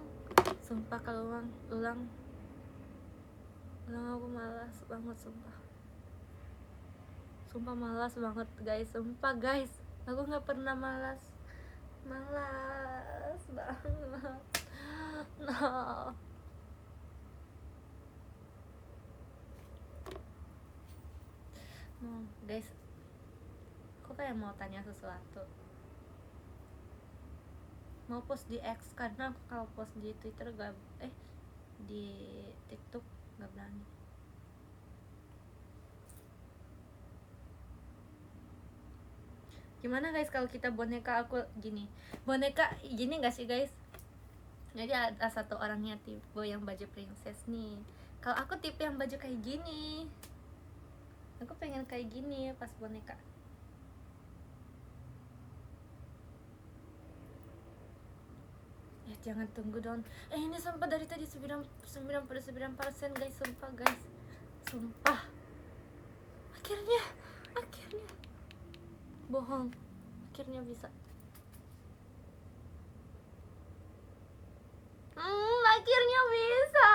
Sumpah kalau ulang aku malas banget, sumpah malas banget guys, sumpah guys, aku nggak pernah malas banget. No. Guys, aku kayak mau tanya sesuatu. Mau post di X karena aku kalau post di Twitter di TikTok nggak berani. Gimana guys kalau kita boneka aku gini? Boneka gini nggak sih guys? Jadi ada satu orangnya tipe yang baju princess nih. Kalau aku tipe yang baju kayak gini. Aku pengen kayak gini pas boneka. Jangan tunggu dong. Ini sumpah dari tadi 99% guys, sumpah. Akhirnya bohong. Akhirnya bisa. Akhirnya bisa.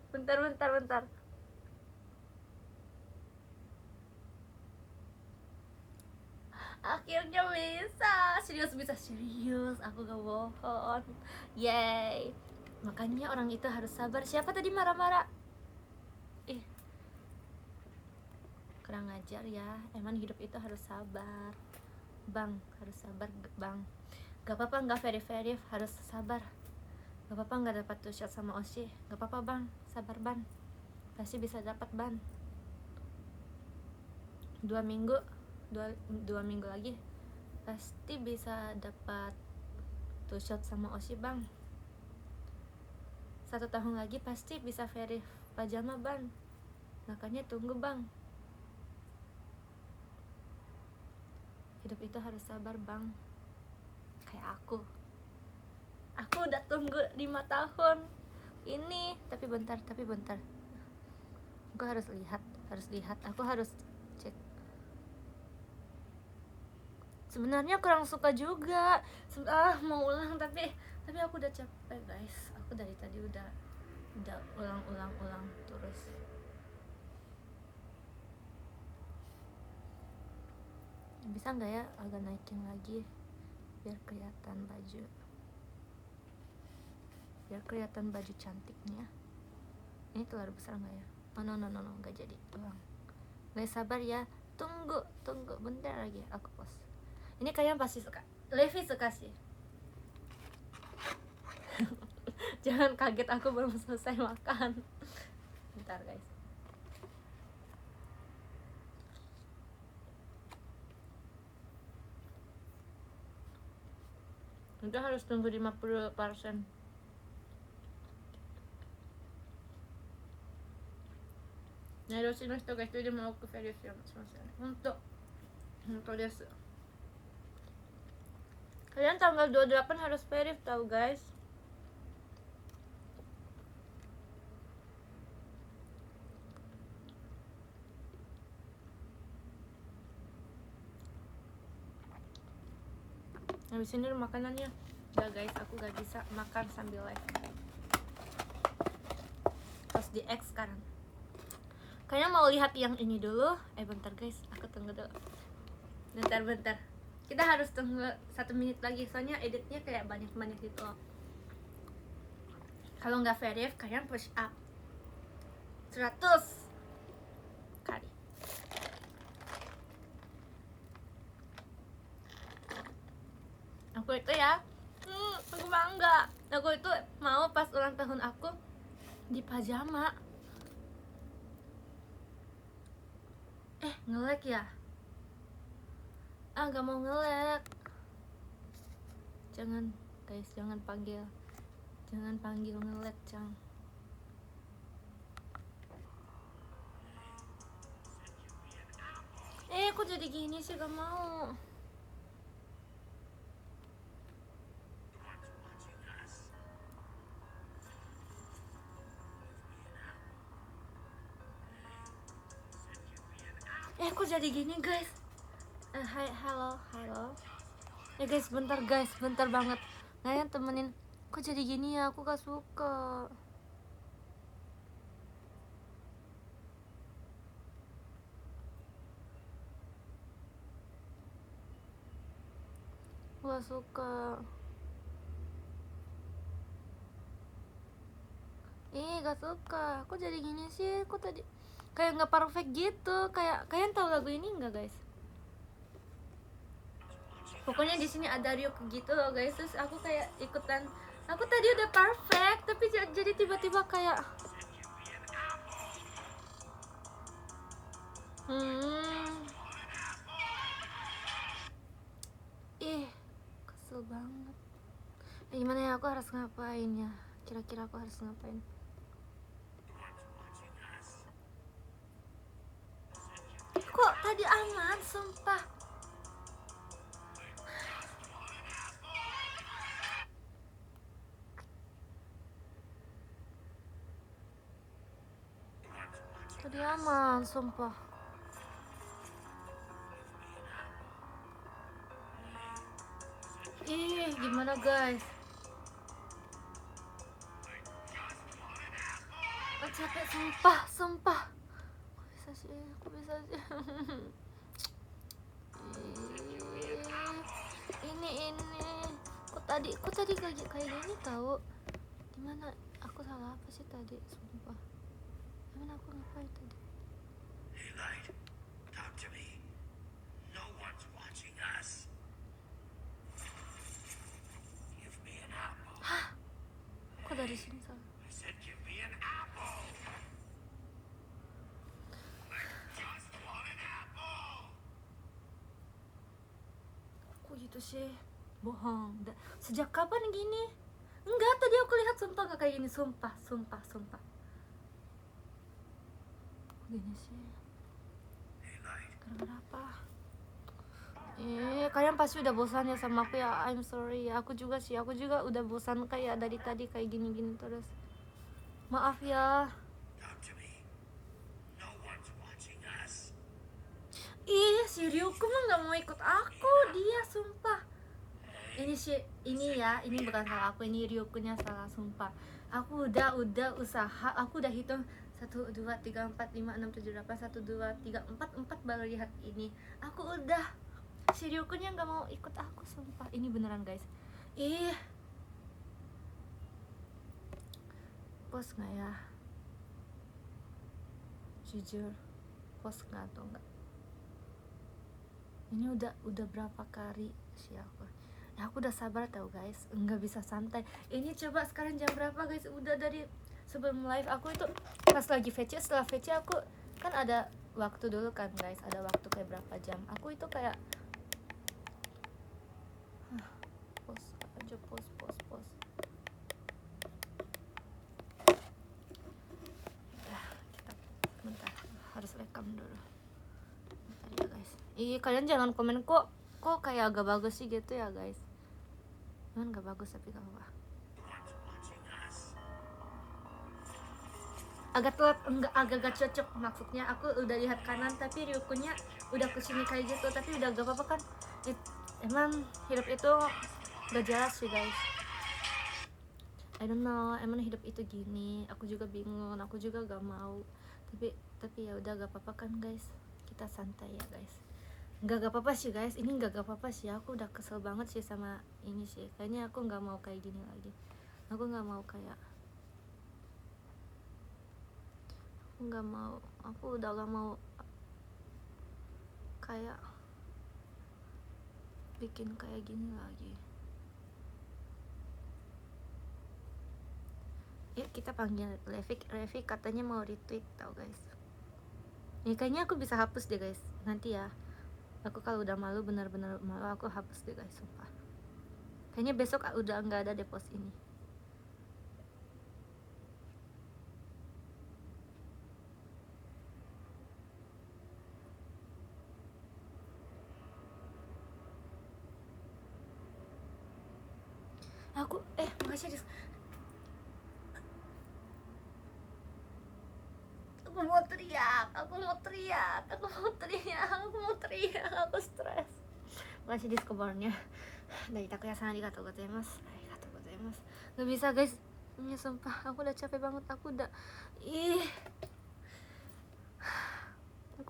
Bentar. Akhirnya bisa, serius, aku gak bohong. Yay. Makanya orang itu harus sabar. Siapa tadi marah-marah? Kurang ajar ya. Emang hidup itu harus sabar, bang. Harus sabar bang. Gak apa-apa gak very harus sabar. Gak apa-apa gak dapat 2 shot sama Oshi. Gak apa-apa bang, sabar ban. Pasti bisa dapat ban. 2 minggu lagi pasti bisa dapat 2 shot sama Oshi bang. 1 tahun lagi pasti bisa verif pajama bang. Makanya tunggu bang. Hidup itu harus sabar bang. Kayak aku udah tunggu 5 tahun ini. Tapi bentar aku harus lihat, aku harus cek. Sebenarnya kurang suka juga. Mau ulang tapi aku udah capek guys. Aku dari tadi udah ulang terus. Bisa nggak ya agak naikin lagi biar kelihatan baju cantiknya. Ini telur besar nggak ya? Oh no, nggak jadi tuang. Guys sabar ya, tunggu bentar lagi aku post. Ini kalian pasti suka, Levi suka sih. Jangan kaget, aku belum selesai makan. Bentar guys. Udah harus tunggu 50%. Nah, ロシの人が一人でも多くフェリーしますよね。本当です。Kalian tanggal 28 harus verif tahu guys. Habis ini makanannya. Udah guys, aku gak bisa makan sambil live. Terus di X sekarang. Kalian mau lihat yang ini dulu? Bentar guys, aku tunggu dulu. Bentar. Kita harus tunggu 1 menit lagi, soalnya editnya kayak banyak gitu. Kalau nggak verif, kalian push up 100 kali. Aku itu ya, aku bangga. Aku itu mau pas ulang tahun aku di pajama. Nge-lag ya? Gak mau nge-lag. Jangan guys, jangan panggil nge-lag, Cang. Kok jadi gini sih, gak mau. Kok jadi gini guys. Halo ya guys, bentar banget. Kalian temenin. Kok jadi gini ya, aku gak suka. Gak suka. Gak suka. Kok jadi gini sih? Kok tadi kayak nggak perfect gitu. Kayak kalian tahu lagu ini nggak guys? Pokoknya di sini ada Ryuk gitu loh guys. Terus aku kayak ikutan. Aku tadi udah perfect, tapi jadi tiba-tiba kayak kesel banget. Gimana ya, aku harus ngapain ya? Kira-kira aku harus ngapain? Kok tadi aman, sumpah. Tadi aman, sumpah. Gimana guys? Capek, sumpah. Kok bisa sih? Ini kok tadi kayak gini tahu? Gimana? Aku salah apa sih tadi? Sumpah. Gimana aku ngapain tadi? Hey Light, talk to me. No one's watching us. Give me an apple. Hah? Kok dari sini salah? I said give me an apple. I just want an apple. Kok gitu sih? Bohong. Sejak kapan gini? Enggak, tadi aku lihat sumpah gak kayak gini. Sumpah. Gini sih. Hey Light. Gara-gara apa? Kalian pasti udah bosan ya sama aku ya. I'm sorry ya. Aku juga udah bosan kayak dari tadi kayak gini-gini terus. Maaf ya. Talk to me. No one's watching us. Si Ryuko mah gak mau ikut aku. Dia sumpah. Ini bukan salah aku. Ini Ryukunya salah, sumpah. Aku udah usaha. Aku udah hitung 1, 2, 3, 4, 5, 6, 7, 8 1, 2, 3, 4 baru lihat ini. Aku udah si Ryukunnya nggak mau ikut aku, sumpah. Ini beneran guys. Ih, post nggak ya? Jujur, post nggak atau enggak? Ini udah berapa kali sih aku? Ya aku udah sabar tau guys, nggak bisa santai. Ini coba sekarang jam berapa guys? Udah dari sebelum live aku itu pas lagi VC, setelah VC aku kan ada waktu dulu kan guys, ada waktu kayak berapa jam. Aku itu kayak post aja, post. Ya, kita bentar harus rekam dulu. Bentar ya guys. Ih, kalian jangan komen kok kayak agak bagus sih gitu ya guys. Cuman gak bagus tapi gak apa-apa. Agak telat, agak gak cocok maksudnya. Aku udah lihat kanan tapi Ryukunnya udah kesini kayak gitu, tapi udah gak apa-apa kan. Emang hidup itu gak jelas sih guys. I don't know, emang hidup itu gini. Aku juga bingung, aku juga gak mau. Tapi ya udah gak apa-apa kan guys. Kita santai ya guys. Gak apa-apa sih guys, ini gak apa-apa sih. Aku udah kesel banget sih sama ini sih. Kayaknya aku gak mau kayak gini lagi. Aku gak mau kayak, aku udah gak mau kayak bikin kayak gini lagi. Yuk kita panggil Levi katanya mau retweet tau guys. Ya kayaknya aku bisa hapus deh guys nanti ya. Aku kalau udah malu, benar-benar malu, aku hapus deh guys, sumpah. Kayaknya besok udah nggak ada deh post ini. Aku makasih Dis. Aku mau teriak, aku stres. Makasih Discovernya dari Takuya-san, arigatou gozaimasu. Gak bisa guys, ini sumpah aku udah capek banget, aku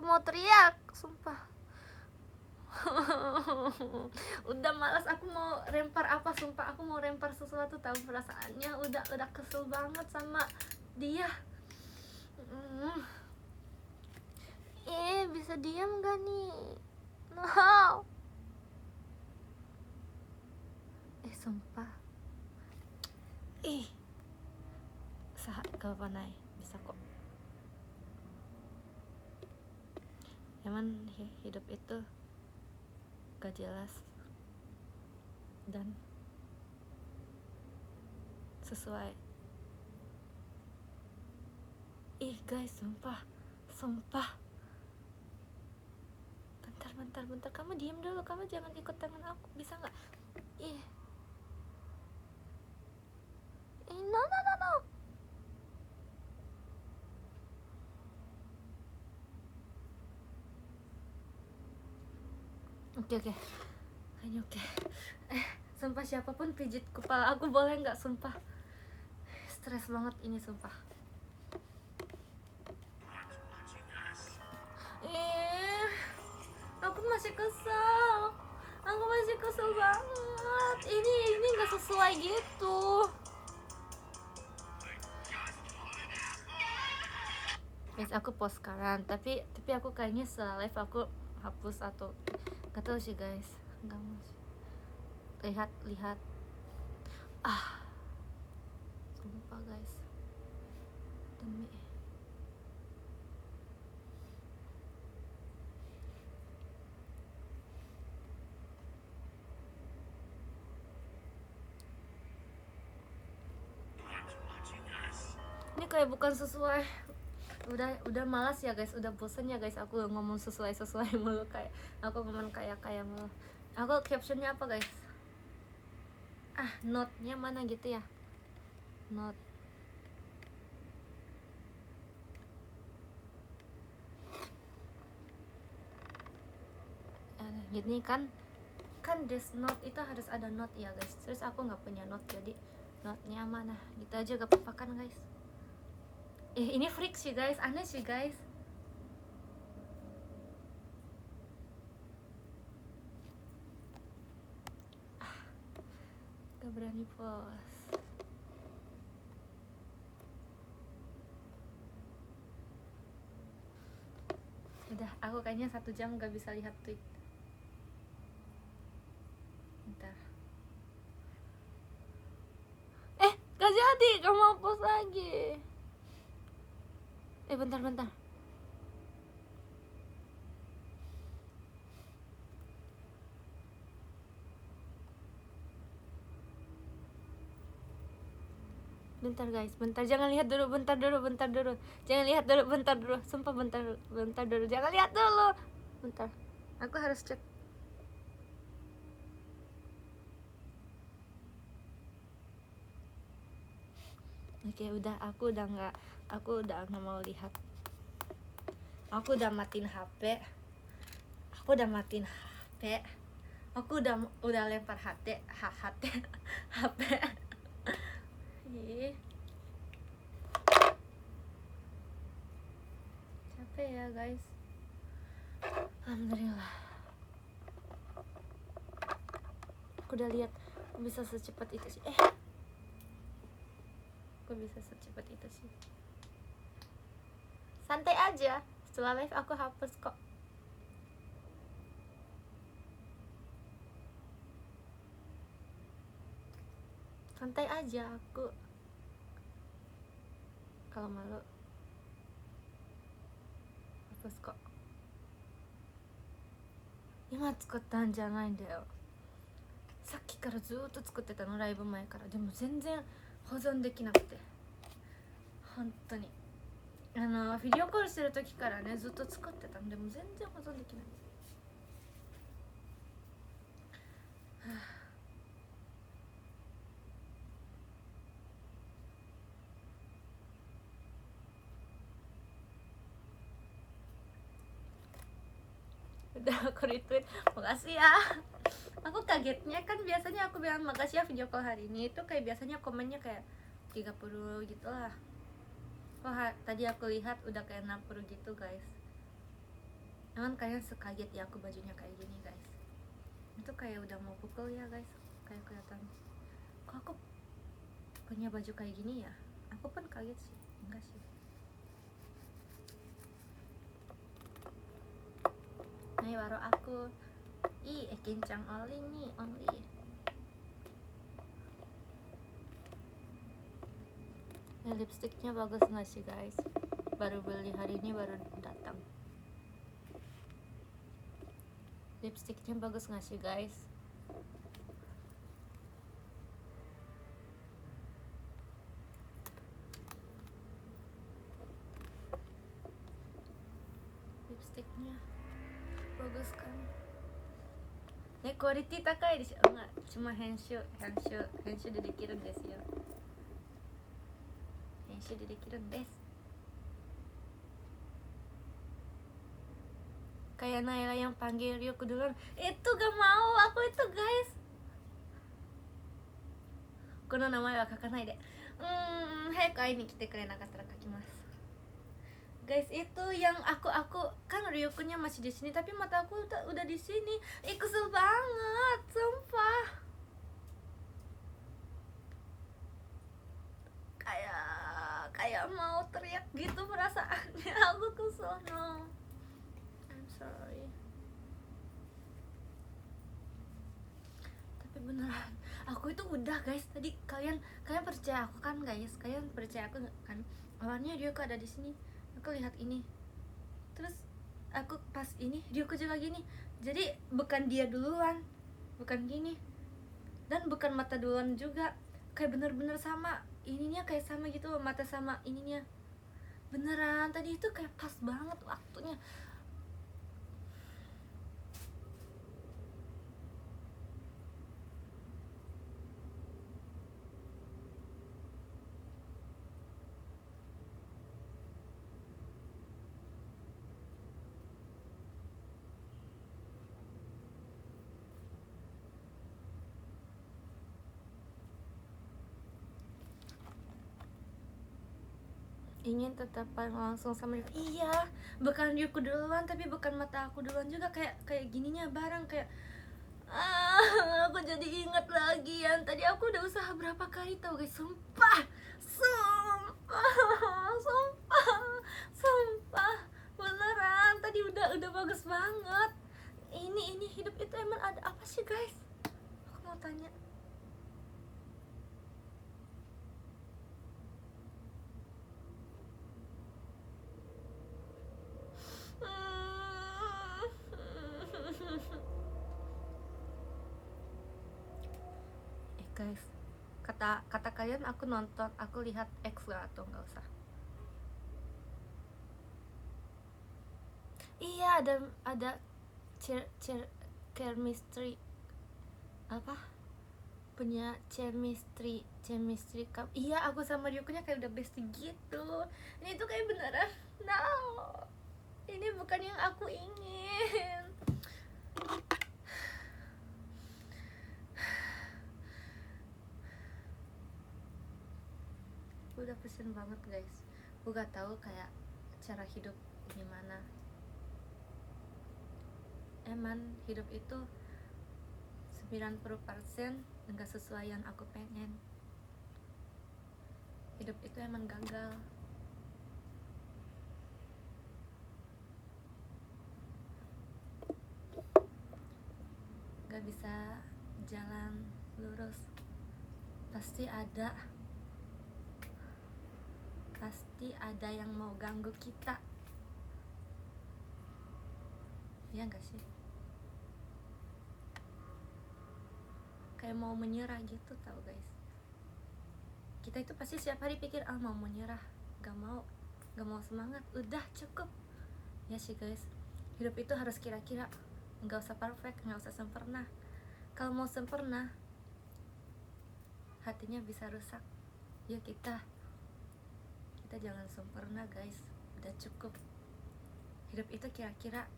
mau teriak, sumpah. Udah malas, aku mau rempar apa, sumpah aku mau rempar sesuatu, tahu perasaannya udah kesel banget sama dia. Bisa diam gak nih? No. Sumpah. Gak apa-apa Nay, bisa kok. Emang hidup itu gak jelas dan sesuai. Guys, sumpah. Bentar, kamu diem dulu, kamu jangan ikut tangan aku, bisa nggak? No. Oke. Kayaknya oke. Sumpah siapapun pijit kepala aku boleh nggak? Sumpah. Stres banget ini sumpah. Aku masih kesel banget. Ini nggak sesuai gitu. Guys, aku post sekarang, tapi aku kayaknya setelah live aku hapus atau gak tahu sih guys. Enggak mau sih. Lihat. Sumpah guys. Demi. Ini kayak bukan sesuai. Udah malas ya guys, udah bosen ya guys aku ngomong sesuai mulu, kayak aku ngomong kayak mulu. Aku captionnya apa guys? Note-nya mana gitu ya? Note. Gini kan this note itu harus ada note ya guys. Terus aku nggak punya note, jadi note-nya mana? Gitu aja gak apa-apa kan guys? Ini freak sih guys, aneh sih guys. berani post. Udah, aku kayaknya 1 jam gak bisa lihat tweet. Bentar. Gak jadi, gak mau post lagi. Bentar. Bentar guys, bentar, jangan lihat dulu, bentar dulu. Jangan lihat dulu, bentar dulu. Sumpah bentar dulu, jangan lihat dulu. Bentar, aku harus cek. Oke, udah, aku udah nggak mau lihat. Aku udah matiin HP. Aku udah lempar HP. Ih. Capek ya, guys. Alhamdulillah. Aku udah lihat, aku bisa secepat itu sih. Santai aja. Setelah live aku hapus kok. Santai aja aku. Kalau malu hapus kok. 今使ったんじゃないんだよ。さっきからずーっと作ってたの、ライブ前から。でも全然保存できなくて、本当にビデオコールしてる時からね、ずっと作ってたの。でも全然保存できない。Udah aku retweet, makasih ya. Aku kagetnya kan biasanya aku bilang makasih ya video call hari ini itu kayak biasanya komennya kayak 30 gitu lah. Tadi aku lihat udah kayak 60 gitu guys. Emang kalian sekaget ya aku bajunya kayak gini guys. Itu kayak udah mau pukul ya guys. Kayak kelihatan, kok aku punya baju kayak gini ya. Aku pun kaget sih. Enggak sih. Nih baru aku. Kencang oli nih, oli. Lipstiknya bagus nggak sih guys? Baru beli hari ini, baru datang. Lipstiknya bagus nggak sih guys? Lipstiknya bagus kan?クオリティ高いでしょ。まあ、cuma編集でできるんですよ。編集でできるんです。Kayak Naila yang panggil Ryuko duluan. Itu gak mau aku itu guys. この名前は書かないで。早く会いに来てくれなかったら書きます。Guys, itu yang aku kan Ryuko-nya masih di sini tapi mata aku udah di sini. Kesel banget, sumpah. Kayak mau teriak gitu perasaannya. Aku kesel, no. I'm sorry. Tapi beneran, aku itu udah guys. Tadi kalian percaya aku kan guys? Kalian percaya aku kan? Awalnya Ryuko ada di sini. Aku lihat ini, terus aku pas ini Ryuko juga gini. Jadi bukan dia duluan, bukan gini, dan bukan mata duluan juga. Kayak bener-bener sama ininya, kayak sama gitu, mata sama ininya. Beneran tadi itu kayak pas banget waktunya. Ingin tetapan langsung sama Ryuko. Iya, bukan Ryuko duluan tapi bukan mata aku duluan juga, kayak gininya bareng, kayak Aku jadi ingat lagi yang tadi aku udah usaha berapa kali tau guys, sumpah, sumpah, sumpah, sumpah, beneran tadi udah bagus banget. Ini hidup itu emang ada apa sih guys? Aku mau tanya. Guys, kata kalian aku nonton, aku lihat X lah atau nggak usah? Iya, ada chemistry apa? Punya chemistry iya, aku sama Ryukunya kayak udah bestie gitu. Ini tuh kayak beneran, no, ini bukan yang aku ingin. Udah pesen banget guys, aku gak tahu kayak cara hidup gimana. Emang hidup itu 90% enggak sesuai yang aku pengen. Hidup itu emang gagal. Gak bisa jalan lurus, pasti ada yang mau ganggu kita, ya gak sih? Kayak mau menyerah gitu tau guys. Kita itu pasti setiap hari pikir mau menyerah, gak mau semangat, udah cukup ya sih guys. Hidup itu harus kira-kira, nggak usah perfect, nggak usah sempurna. Kalau mau sempurna hatinya bisa rusak. Ya kita jangan sempurna guys, udah cukup. Hidup itu kira-kira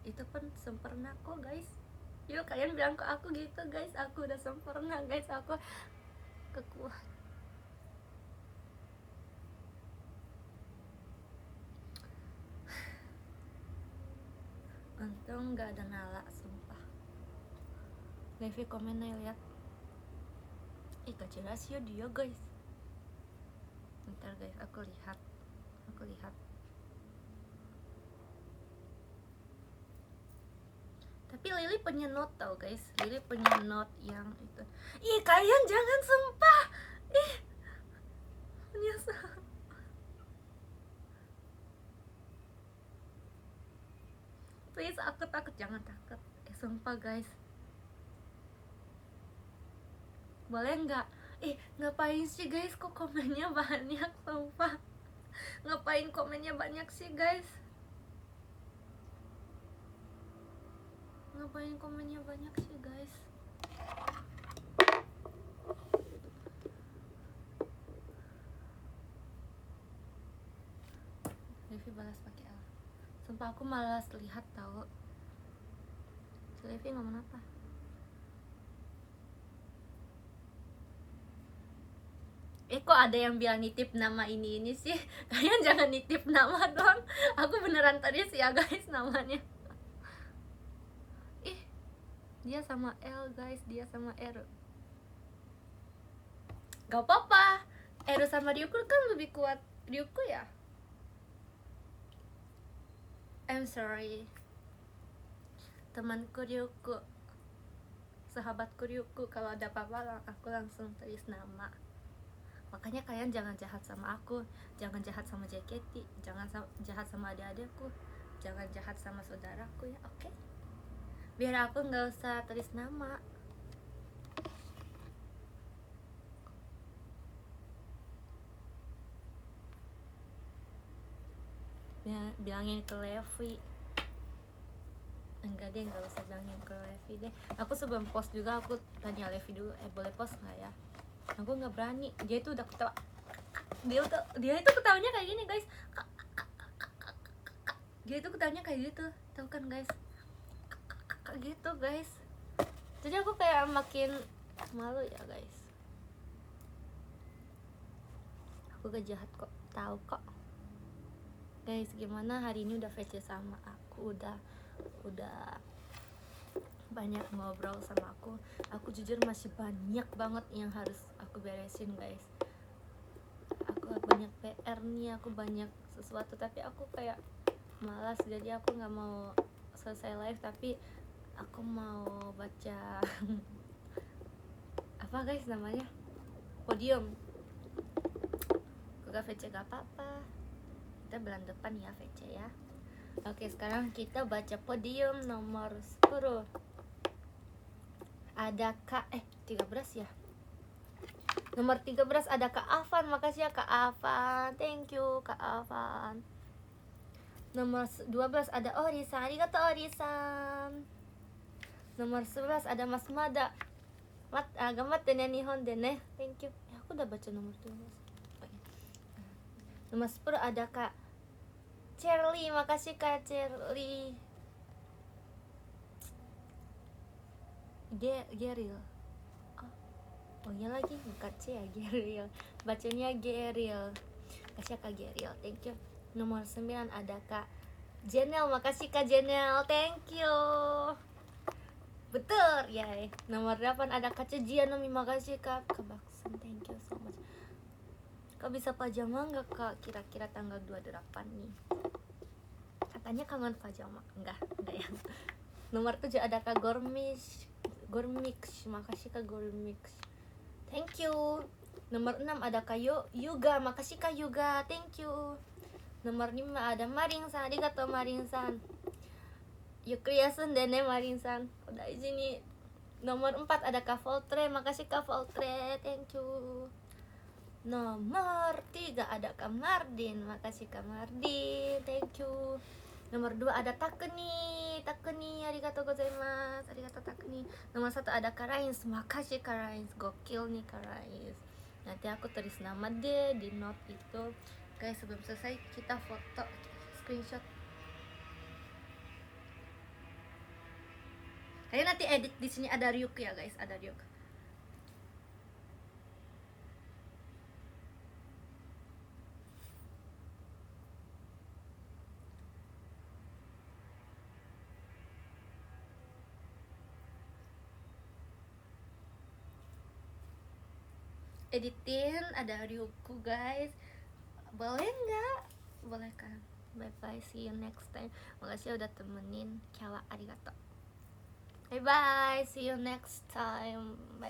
itu pun sempurna kok guys. Yuk kalian bilang ke aku gitu guys, aku udah sempurna guys, aku kekuat. Untung gak ada Nala, sumpah. Levi komen nih, lihat. Kecil rasio dia guys. Bentar guys, aku lihat. Tapi Lily punya note tau guys, Lily punya note yang itu. Ih kalian jangan, sumpah. Ih menyesal. Please, aku takut, jangan takut. Sumpah guys, boleh nggak? Ngapain sih guys, kok komennya banyak, sumpah. Ngapain komennya banyak sih guys? Ngapain komennya banyak sih guys? Levi balas pakai L. Sumpah aku malas lihat tahu. Si Levi ngomong apa? Kok ada yang bilang nitip nama ini sih? Kalian jangan nitip nama dong. Aku beneran tadi sih ya guys namanya. Dia sama L guys, dia sama R. Gak apa-apa, R sama Ryuko kan lebih kuat Ryuko ya. I'm sorry, temanku Ryuko, sahabatku Ryuko. Kalau ada apa-apa aku langsung tulis nama. Makanya kalian jangan jahat sama aku, jangan jahat sama JKT, jangan jahat sama adik-adikku, jangan jahat sama saudaraku ya, oke? Biar aku nggak usah tulis nama. Bilangin ke Levi. Enggak deh, nggak usah bilangin ke Levi deh. Aku sebelum post juga aku tanya Levi dulu, boleh post nggak ya? Aku nggak berani. Dia itu udah ketawa. Dia itu ketawanya kayak gini guys. Dia itu ketawanya kayak gitu, tahu kan guys? Gitu guys. Jadi aku kayak makin malu ya guys. Aku gak jahat kok, tahu kok. Guys, gimana hari ini udah VC sama aku, udah banyak ngobrol sama aku jujur masih banyak banget yang harus aku beresin guys. Aku banyak PR nih, aku banyak sesuatu, tapi aku kayak malas, jadi aku nggak mau selesai live, tapi aku mau baca apa guys namanya, podium. Aku gak VC gak apa-apa, kita bulan depan ya VC ya. Oke, sekarang kita baca podium nomor 10. Ada Kak 13 ya. Nomor 13 ada Kak Afan. Makasih ya Kak Afan. Thank you Kak Afan. Nomor 12 ada Orisan. Arigatou Orisan. Nomor 11 ada Mas Mada. Gambatte ne Nihon de ne. Thank you. Aku udah baca nomor 12. Nomor 10 ada Kak Cherly. Makasih Kak Cherly. Geril. Oh iya lagi, bukan C ya, Geril. Bacanya Geril. Makasih Kak Geril, thank you. Nomor 9 ada Kak Jenel. Makasih Kak Jenel, thank you. Betul, ya. Nomor 8 ada Kak Cejianomi. Makasih Kak Baksen, thank you so much. Kak bisa pajama nggak Kak? Kira-kira tanggal 28 nih. Katanya kangen pajama. Enggak ya. Nomor 7 ada Kak Gormix. Makasih Kak Gormix, thank you. Nomor 6 ada Kak Yuga. Makasih Kak Yuga, thank you. Nomor 5 ada Marin-san. Arigatou Marin-san. Yukri yasun dene Marin-san. Odaiji ni. Nomor 4 ada Kak Voltre. Makasih Kak Voltre, thank you. Nomor 3 ada Kak Mardin. Makasih Kak Mardin, thank you. Nomor 2 ada Takuni. Arigatou gozaimasu. Arigatou Takuni. Nomor 1 ada Kak Rains. Makasih Kak Rains, gokil nih Kak Rains. Nanti aku tulis nama deh di note itu. Guys, sebelum selesai kita foto screenshot. Kayaknya nanti edit di sini ada Ryuk ya guys, ada Ryuk. Editin ada Ryuku guys. Boleh nggak? Boleh kan? Bye bye, see you next time. Makasih udah temenin. Kyawa arigato. Bye bye, see you next time. Bye.